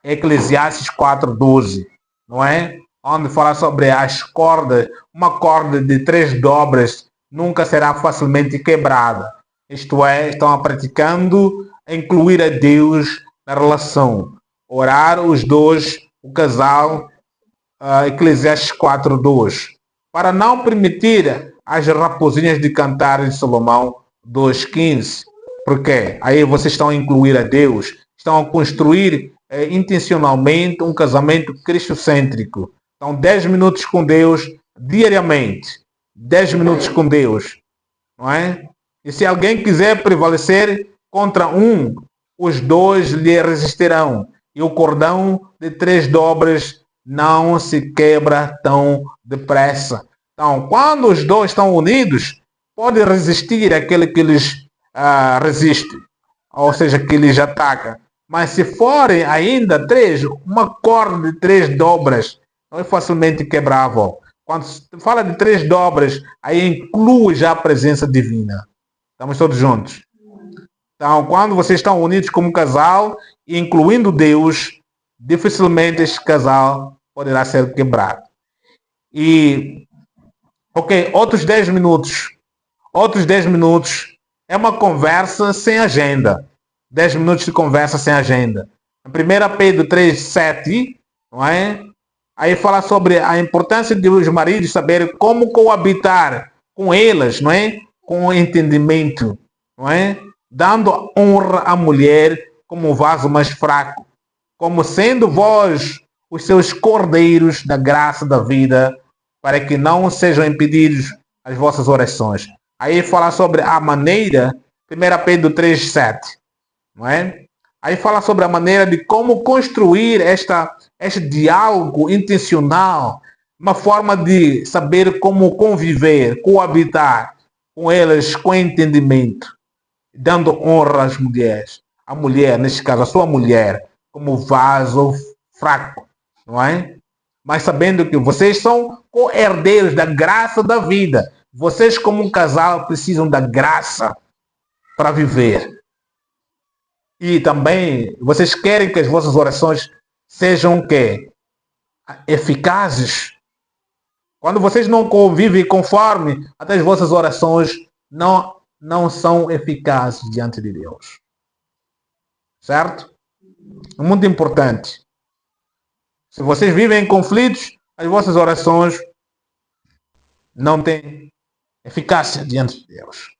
[SPEAKER 1] Eclesiastes 4:12. Não é? Onde fala sobre as cordas. Uma corda de 3 dobras nunca será facilmente quebrada. Isto é, estão praticando incluir a Deus na relação. Orar os dois, o casal, Eclesiastes 4:2. Para não permitir as raposinhas de Cantares de Salomão 2:15. Porque aí vocês estão a incluir a Deus, estão a construir intencionalmente um casamento cristocêntrico. Então, 10 minutos com Deus diariamente. 10 minutos com Deus. Não é? E se alguém quiser prevalecer contra um, os dois lhe resistirão. E o cordão de 3 dobras não se quebra tão depressa. Então, quando os dois estão unidos, pode resistir aquele que lhes resiste. Ou seja, que lhes ataca. Mas se forem ainda 3, uma corda de 3 dobras não é facilmente quebrável. Quando se fala de 3 dobras, aí inclui já a presença divina. Estamos todos juntos. Então, quando vocês estão unidos como casal, incluindo Deus, dificilmente este casal poderá ser quebrado. E, outros 10 minutos. Outros 10 minutos é uma conversa sem agenda. 10 minutos de conversa sem agenda. A 1 Pedro 3:7, não é? Aí fala sobre a importância de os maridos saberem como coabitar com elas, não é? Com entendimento, não é? Dando honra à mulher como um vaso mais fraco, como sendo vós os seus cordeiros da graça da vida, para que não sejam impedidos as vossas orações. Aí fala sobre a maneira, 1 Pedro 3:7, não é? Aí fala sobre a maneira de como construir este diálogo intencional, uma forma de saber como conviver, coabitar com elas com entendimento, dando honra às mulheres. A mulher, neste caso, a sua mulher, como vaso fraco, não é? Mas sabendo que vocês são co-herdeiros da graça da vida. Vocês, como um casal, precisam da graça para viver. E também, vocês querem que as vossas orações sejam o quê? Eficazes. Quando vocês não convivem conforme, até as vossas orações não são eficazes diante de Deus. Certo? É muito importante. Se vocês vivem em conflitos, as vossas orações não têm eficácia diante de Deus.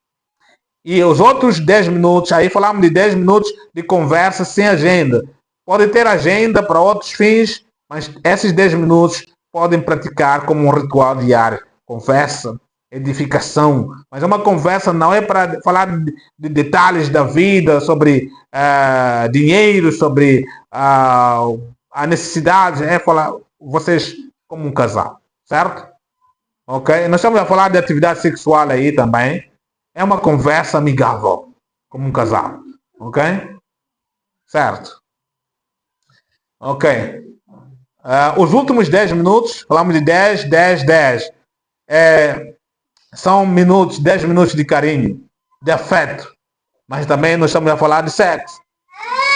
[SPEAKER 1] E os outros 10 minutos, aí falamos de 10 minutos de conversa sem agenda. Pode ter agenda para outros fins, mas esses 10 minutos podem praticar como um ritual diário. Conversa, edificação. Mas uma conversa não é para falar de detalhes da vida, sobre dinheiro, sobre a necessidade. É falar vocês como um casal, certo? Ok? Nós estamos a falar de atividade sexual aí também. É uma conversa amigável, como um casal. Ok? Certo. Ok. Os últimos 10 minutos, falamos de 10, 10, 10. São minutos, 10 minutos de carinho, de afeto. Mas também nós estamos a falar de sexo.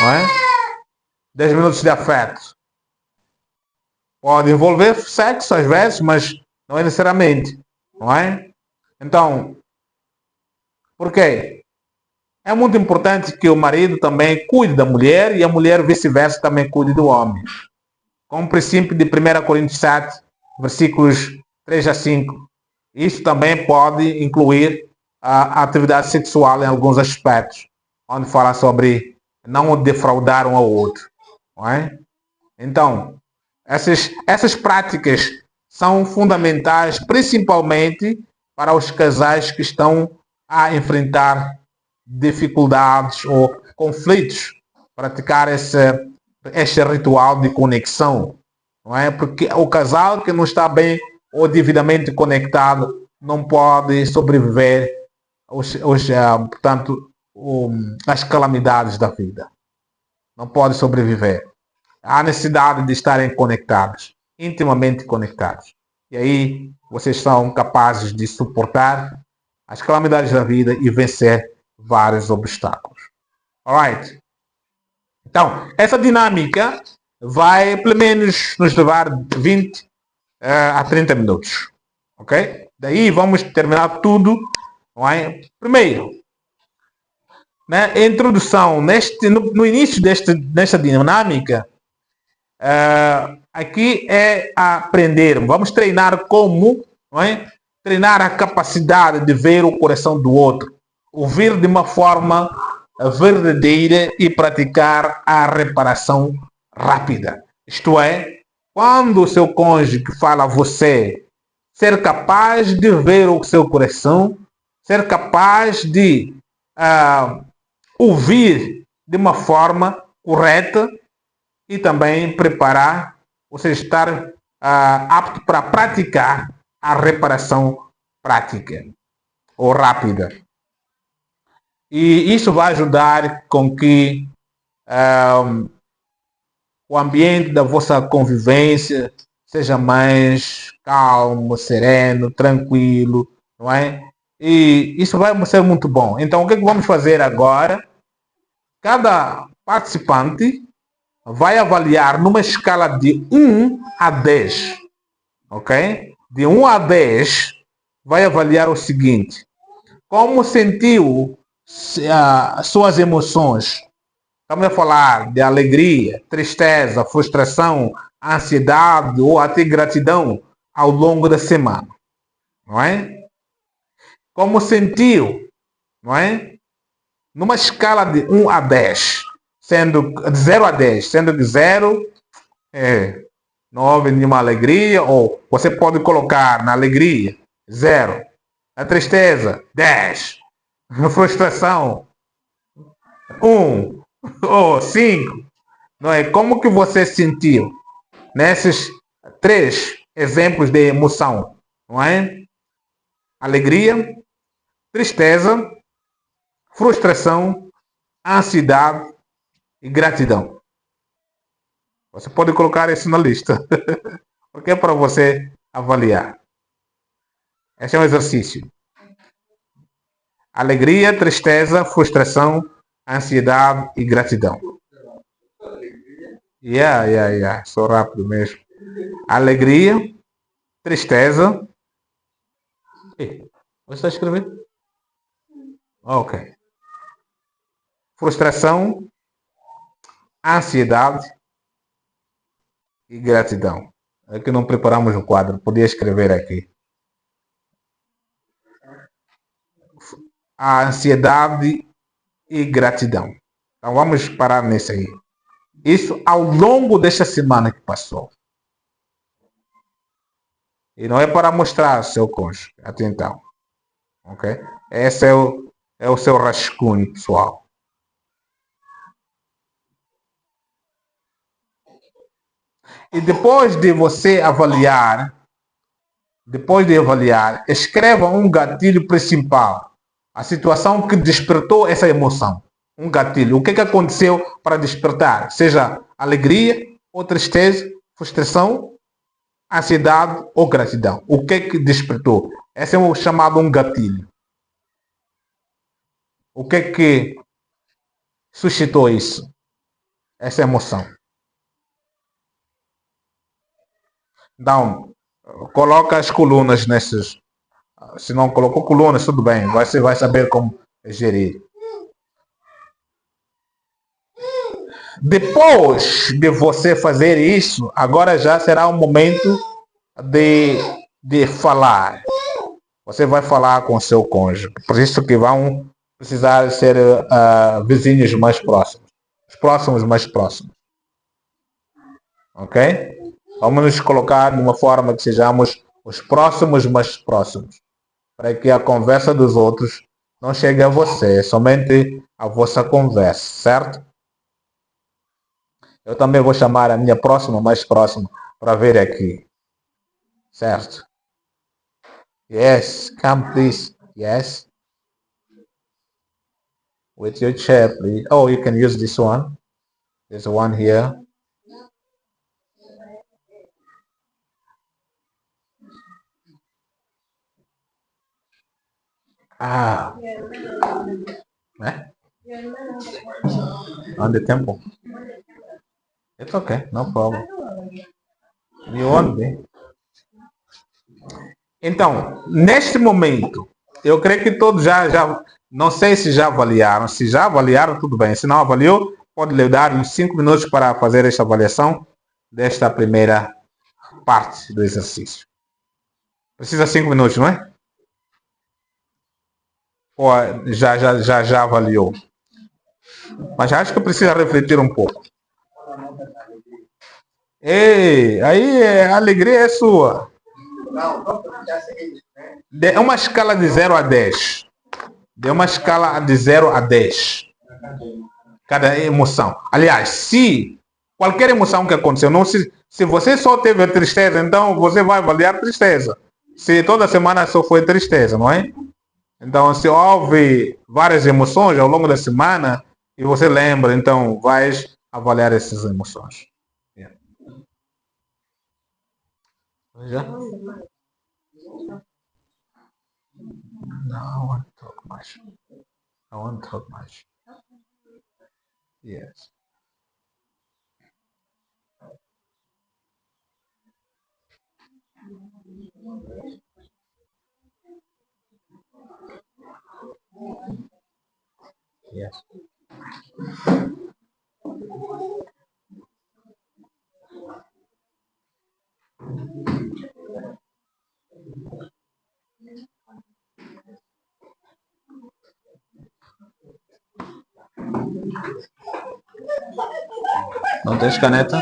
[SPEAKER 1] Não é? 10 minutos de afeto. Pode envolver sexo às vezes, mas não é necessariamente. Não é? Então, por quê? É muito importante que o marido também cuide da mulher e a mulher vice-versa também cuide do homem. Com o princípio de 1 Coríntios 7, versículos 3 a 5. Isso também pode incluir a atividade sexual em alguns aspectos, onde fala sobre não defraudar um ao outro. Não é? Então, essas práticas são fundamentais, principalmente para os casais que estão a enfrentar dificuldades ou conflitos, praticar este ritual de conexão, não é? Porque o casal que não está bem ou devidamente conectado não pode sobreviver às calamidades da vida. Não pode sobreviver. Há necessidade de estarem conectados, intimamente conectados. E aí vocês são capazes de suportar as calamidades da vida e vencer vários obstáculos. Alright? Então, essa dinâmica vai pelo menos nos levar 20 a 30 minutos. Ok? Daí vamos terminar tudo. Não é? Primeiro, né, a introdução no início desta dinâmica. Aqui é aprender. Vamos treinar como, não é? Treinar a capacidade de ver o coração do outro, ouvir de uma forma verdadeira e praticar a reparação rápida. Isto é, quando o seu cônjuge fala a você, ser capaz de ver o seu coração, ser capaz de ouvir de uma forma correta e também preparar, ou seja, estar apto para praticar a reparação prática ou rápida. E isso vai ajudar com que o ambiente da vossa convivência seja mais calmo, sereno, tranquilo, não é? E isso vai ser muito bom. Então, o que vamos fazer agora? Cada participante vai avaliar numa escala de 1 a 10. Ok? De 1 a 10, vai avaliar o seguinte. Como sentiu suas emoções? Estamos a falar de alegria, tristeza, frustração, ansiedade ou até gratidão ao longo da semana. Não é? Como sentiu? Não é? Numa escala de 1 a 10. Sendo de 0 a 10, sendo de 0 não houve nenhuma alegria, ou você pode colocar na alegria 0, na tristeza 10, na frustração 1 ou 5, não é? Como que você sentiu nesses 3 exemplos de emoção, não é? Alegria, tristeza, frustração, ansiedade e gratidão. Você pode colocar isso na lista. Porque é para você avaliar. Esse é um exercício. Alegria, tristeza, frustração, ansiedade e gratidão. Sou rápido mesmo. Alegria, tristeza. Você está escrevendo? Ok. Frustração, ansiedade e gratidão. É que não preparamos o quadro. Podia escrever aqui. a ansiedade e gratidão. Então vamos parar nisso aí. Isso ao longo desta semana que passou. E não é para mostrar ao seu cônjuge. Até então. Ok? Esse é o seu rascunho, pessoal. E depois de avaliar, escreva um gatilho principal. A situação que despertou essa emoção. Um gatilho. O que aconteceu para despertar? Seja alegria ou tristeza, frustração, ansiedade ou gratidão. O que despertou? Esse é o chamado um gatilho. O que suscitou isso? Essa emoção. Então, coloca as colunas nesses. Se não colocou colunas, tudo bem. Você vai saber como gerir. Depois de você fazer isso, agora já será o momento de falar. Você vai falar com o seu cônjuge. Por isso que vão precisar ser vizinhos mais próximos. Os próximos mais próximos. Ok? Vamos nos colocar de uma forma que sejamos os próximos mais próximos. Para que a conversa dos outros não chegue a você. É somente a vossa conversa, certo? Eu também vou chamar a minha próxima mais próxima para ver aqui. Certo? Yes, come please. Yes. With your chair, please. Oh, you can use this one. There's one here. Ah. On the temple. It's okay, no problem. You want me? Então, neste momento, eu creio que todos já não sei se já avaliaram. Se já avaliaram, tudo bem. Se não avaliou, pode lhe dar uns 5 minutos para fazer esta avaliação desta primeira parte do exercício. Precisa 5 minutos, não é? Ou já avaliou? Mas acho que precisa refletir um pouco. Ei, aí a alegria é sua. Dê uma escala de 0 a 10. Dê uma escala de 0 a 10. Cada emoção. Aliás, se qualquer emoção que aconteceu, não se você só teve tristeza, então você vai avaliar tristeza. Se toda semana só foi tristeza, não é? Então, se houve várias emoções ao longo da semana e você lembra, então vais avaliar essas emoções. Yeah. Já? No, I want to talk much. I want to talk much. Yes. Yes. Não tens caneta?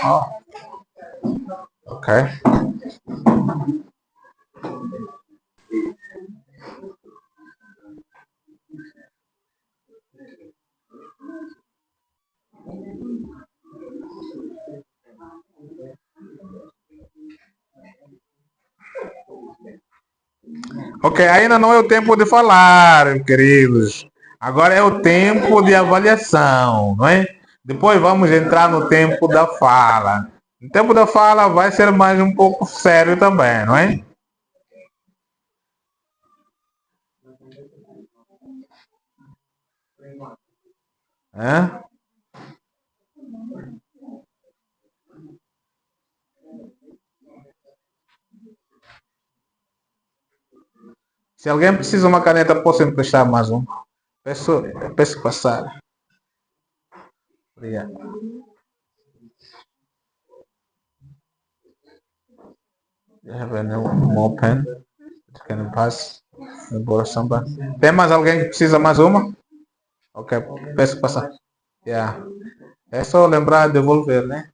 [SPEAKER 1] Oh. Ok. Ok, ainda não é o tempo de falar, queridos. Agora é o tempo de avaliação, não é? Depois vamos entrar no tempo da fala. O tempo da fala vai ser mais um pouco sério também, não é? É? Se alguém precisa de uma caneta, posso emprestar mais um. Peço passar. Obrigado. You have a more pen that you can pass? Elaboração ba- Tem mais alguém que precisa mais uma? Ok, peço que passar. Yeah. É só lembrar de devolver, né?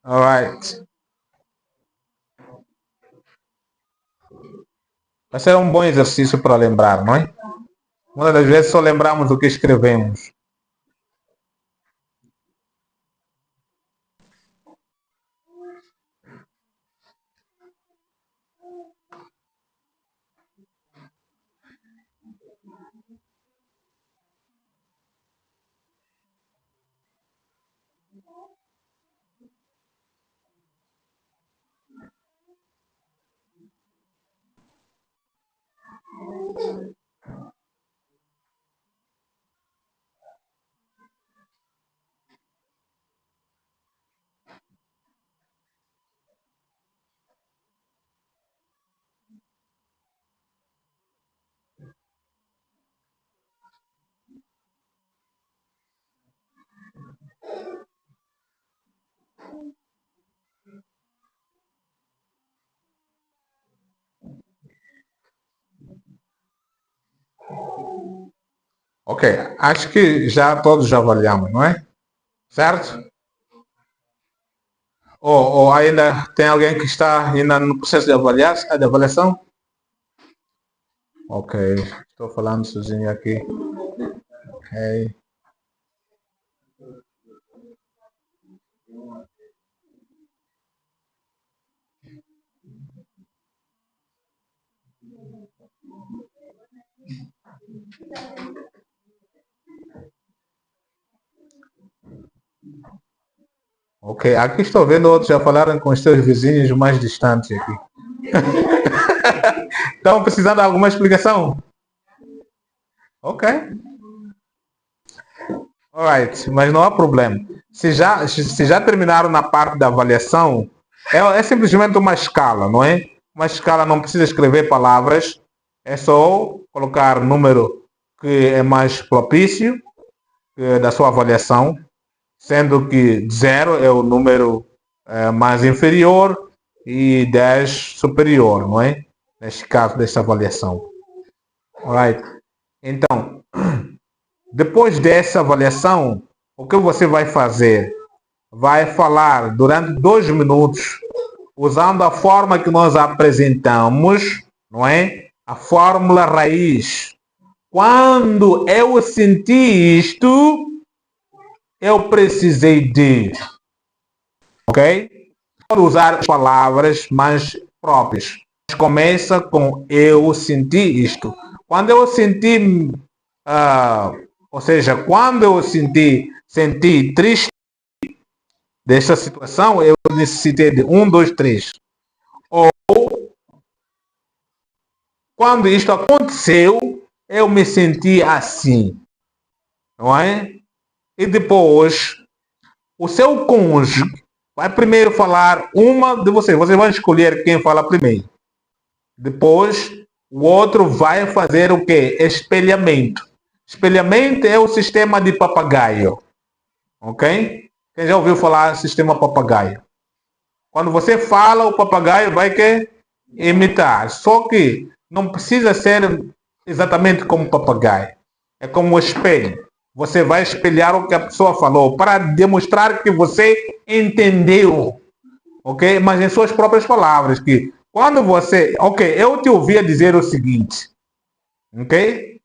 [SPEAKER 1] Alright. Vai ser um bom exercício para lembrar, não é? Muitas das vezes só lembramos o que escrevemos. Ok, acho que já todos já avaliamos, não é? Certo? Ou ainda tem alguém que está ainda no processo de avaliação? Ok, estou falando sozinho aqui. Ok. Ok, aqui estou vendo outros já falaram com os seus vizinhos mais distantes aqui. Estão precisando de alguma explicação? Ok. Alright, mas não há problema. Se já terminaram na parte da avaliação, é simplesmente uma escala, não é? Uma escala não precisa escrever palavras, é só colocar número que é mais propício da sua avaliação, sendo que 0 é o número mais inferior e 10 superior, não é? Neste caso desta avaliação. Alright. Então, depois dessa avaliação, o que você vai fazer? Vai falar durante 2 minutos, usando a forma que nós apresentamos, não é? A fórmula raiz. Quando eu senti isto, eu precisei de. Ok? Pode usar palavras mais próprias. Começa com eu senti isto. Quando eu senti, ou seja, quando eu senti triste desta situação, eu necessitei de 1, 2, 3. Ou quando isto aconteceu, eu me senti assim, não é? E depois, o seu cônjuge vai primeiro falar uma de vocês. Vocês vão escolher quem fala primeiro. Depois, o outro vai fazer o quê? Espelhamento. Espelhamento é o sistema de papagaio. Ok? Quem já ouviu falar sistema papagaio? Quando você fala, o papagaio vai que imitar. Só que não precisa ser exatamente como papagaio. É como um espelho. Você vai espelhar o que a pessoa falou para demonstrar que você entendeu. Ok? Mas em suas próprias palavras. Que quando você. Ok, eu te ouvia dizer o seguinte. Ok?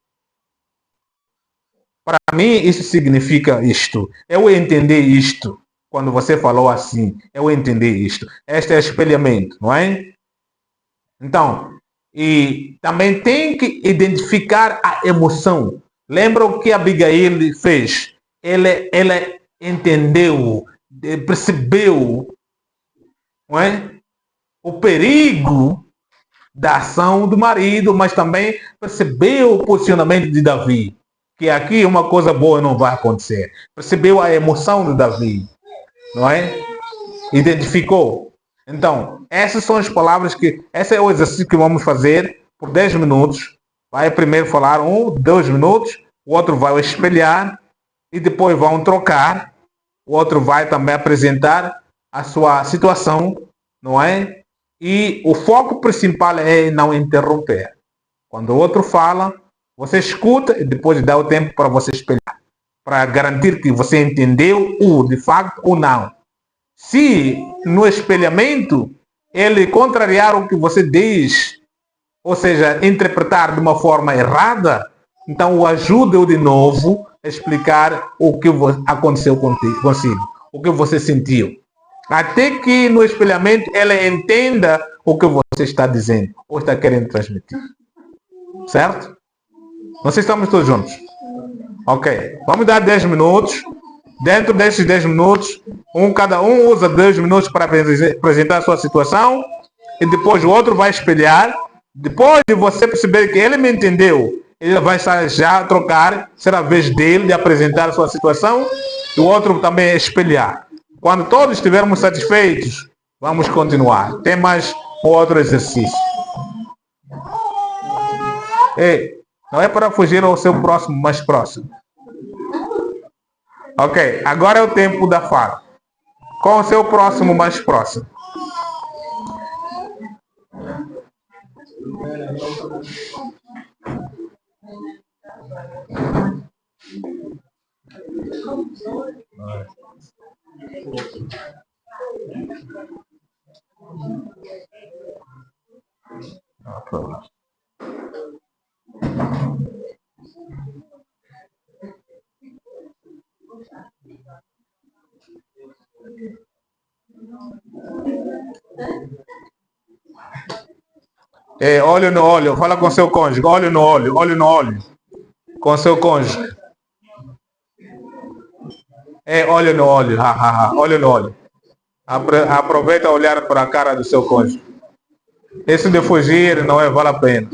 [SPEAKER 1] Para mim, isso significa isto. Eu entendi isto. Quando você falou assim, eu entendi isto. Este é espelhamento, não é? Então, e também tem que identificar a emoção. Lembra o que a Abigail fez? Ela entendeu, percebeu, não é? O perigo da ação do marido, mas também percebeu o posicionamento de Davi. Que aqui uma coisa boa não vai acontecer. Percebeu a emoção de Davi, não é? Identificou. Então, essas são as palavras que. Esse é o exercício que vamos fazer por 10 minutos. Vai primeiro falar 1, 2 minutos, o outro vai espelhar e depois vão trocar. O outro vai também apresentar a sua situação, não é? E o foco principal é não interromper. Quando o outro fala, você escuta e depois dá o tempo para você espelhar, para garantir que você entendeu o de facto ou não. Se no espelhamento ele contrariar o que você diz, ou seja, interpretar de uma forma errada, então o ajude-o de novo a explicar o que aconteceu consigo, o que você sentiu. Até que no espelhamento ela entenda o que você está dizendo ou está querendo transmitir. Certo? Não sei se estamos todos juntos. Ok. Vamos dar 10 minutos. Dentro desses 10 minutos, cada um usa 2 minutos para apresentar a sua situação e depois o outro vai espelhar. Depois de você perceber que ele me entendeu, ele vai já trocar, será a vez dele de apresentar a sua situação e o outro também espelhar. Quando todos estivermos satisfeitos, vamos continuar. Tem mais outro exercício. Ei, não é para fugir ao seu próximo mais próximo. Ok, agora é o tempo da fala. Qual o seu próximo mais próximo? Olho no olho, fala com seu cônjuge. Olho no olho, olho no olho. Com seu cônjuge. Olho no olho, olho no olho. Aproveita olhar para a cara do seu cônjuge. Isso de fugir não vale a pena.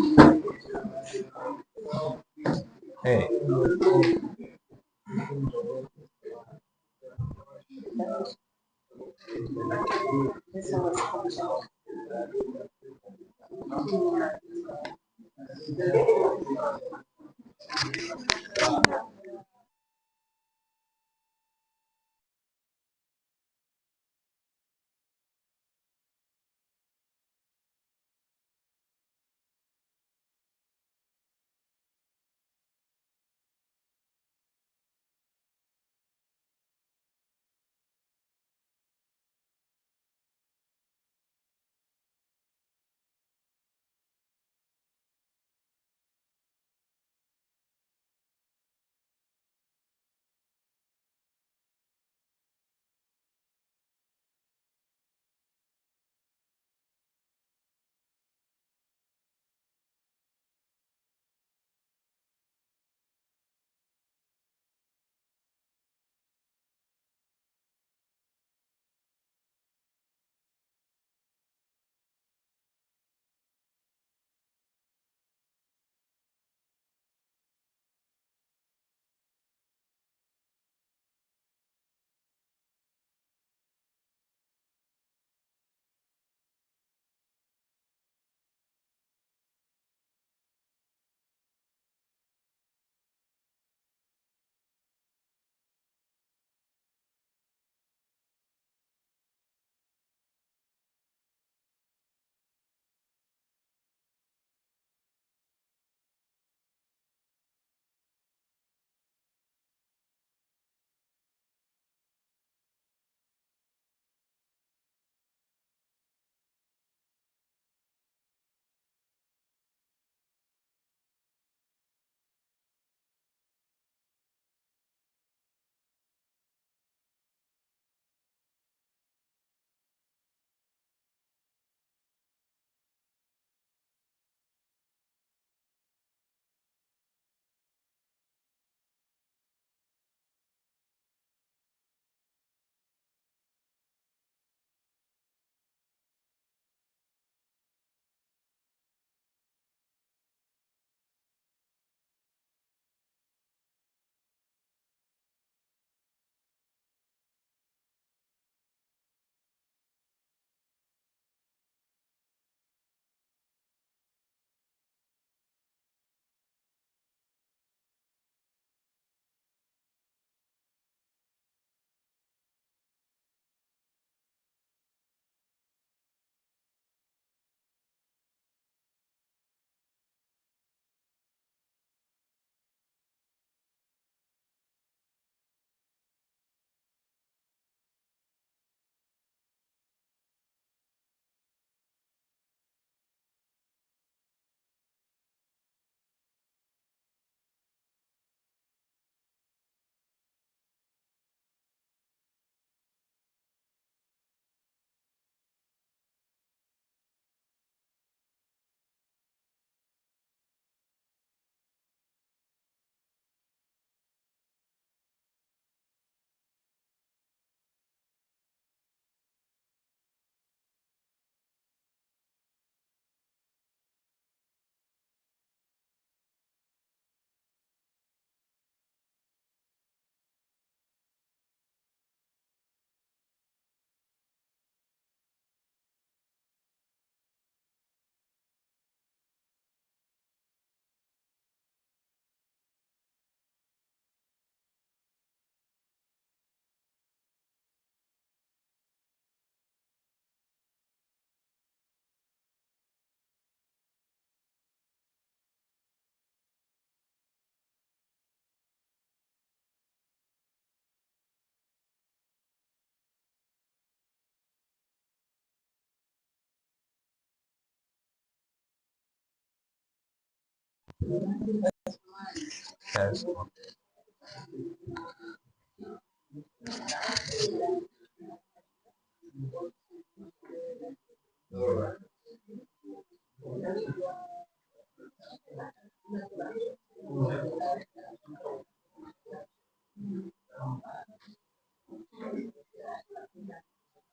[SPEAKER 1] Yes.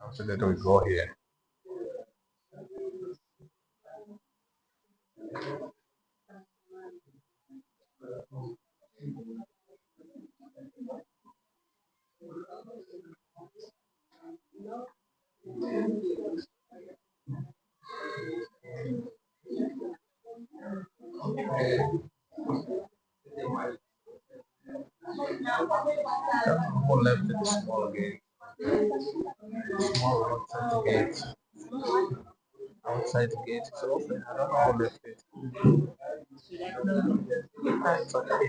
[SPEAKER 1] After that, we go here. Who left the small gate? Small outside the gate. Outside the gate is open. I don't know who left it. It's okay.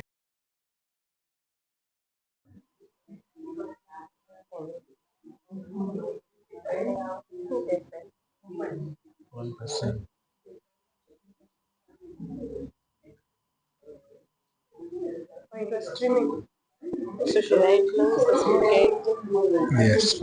[SPEAKER 1] One person.
[SPEAKER 3] It was streaming. So should I close the small gate?
[SPEAKER 1] Yes.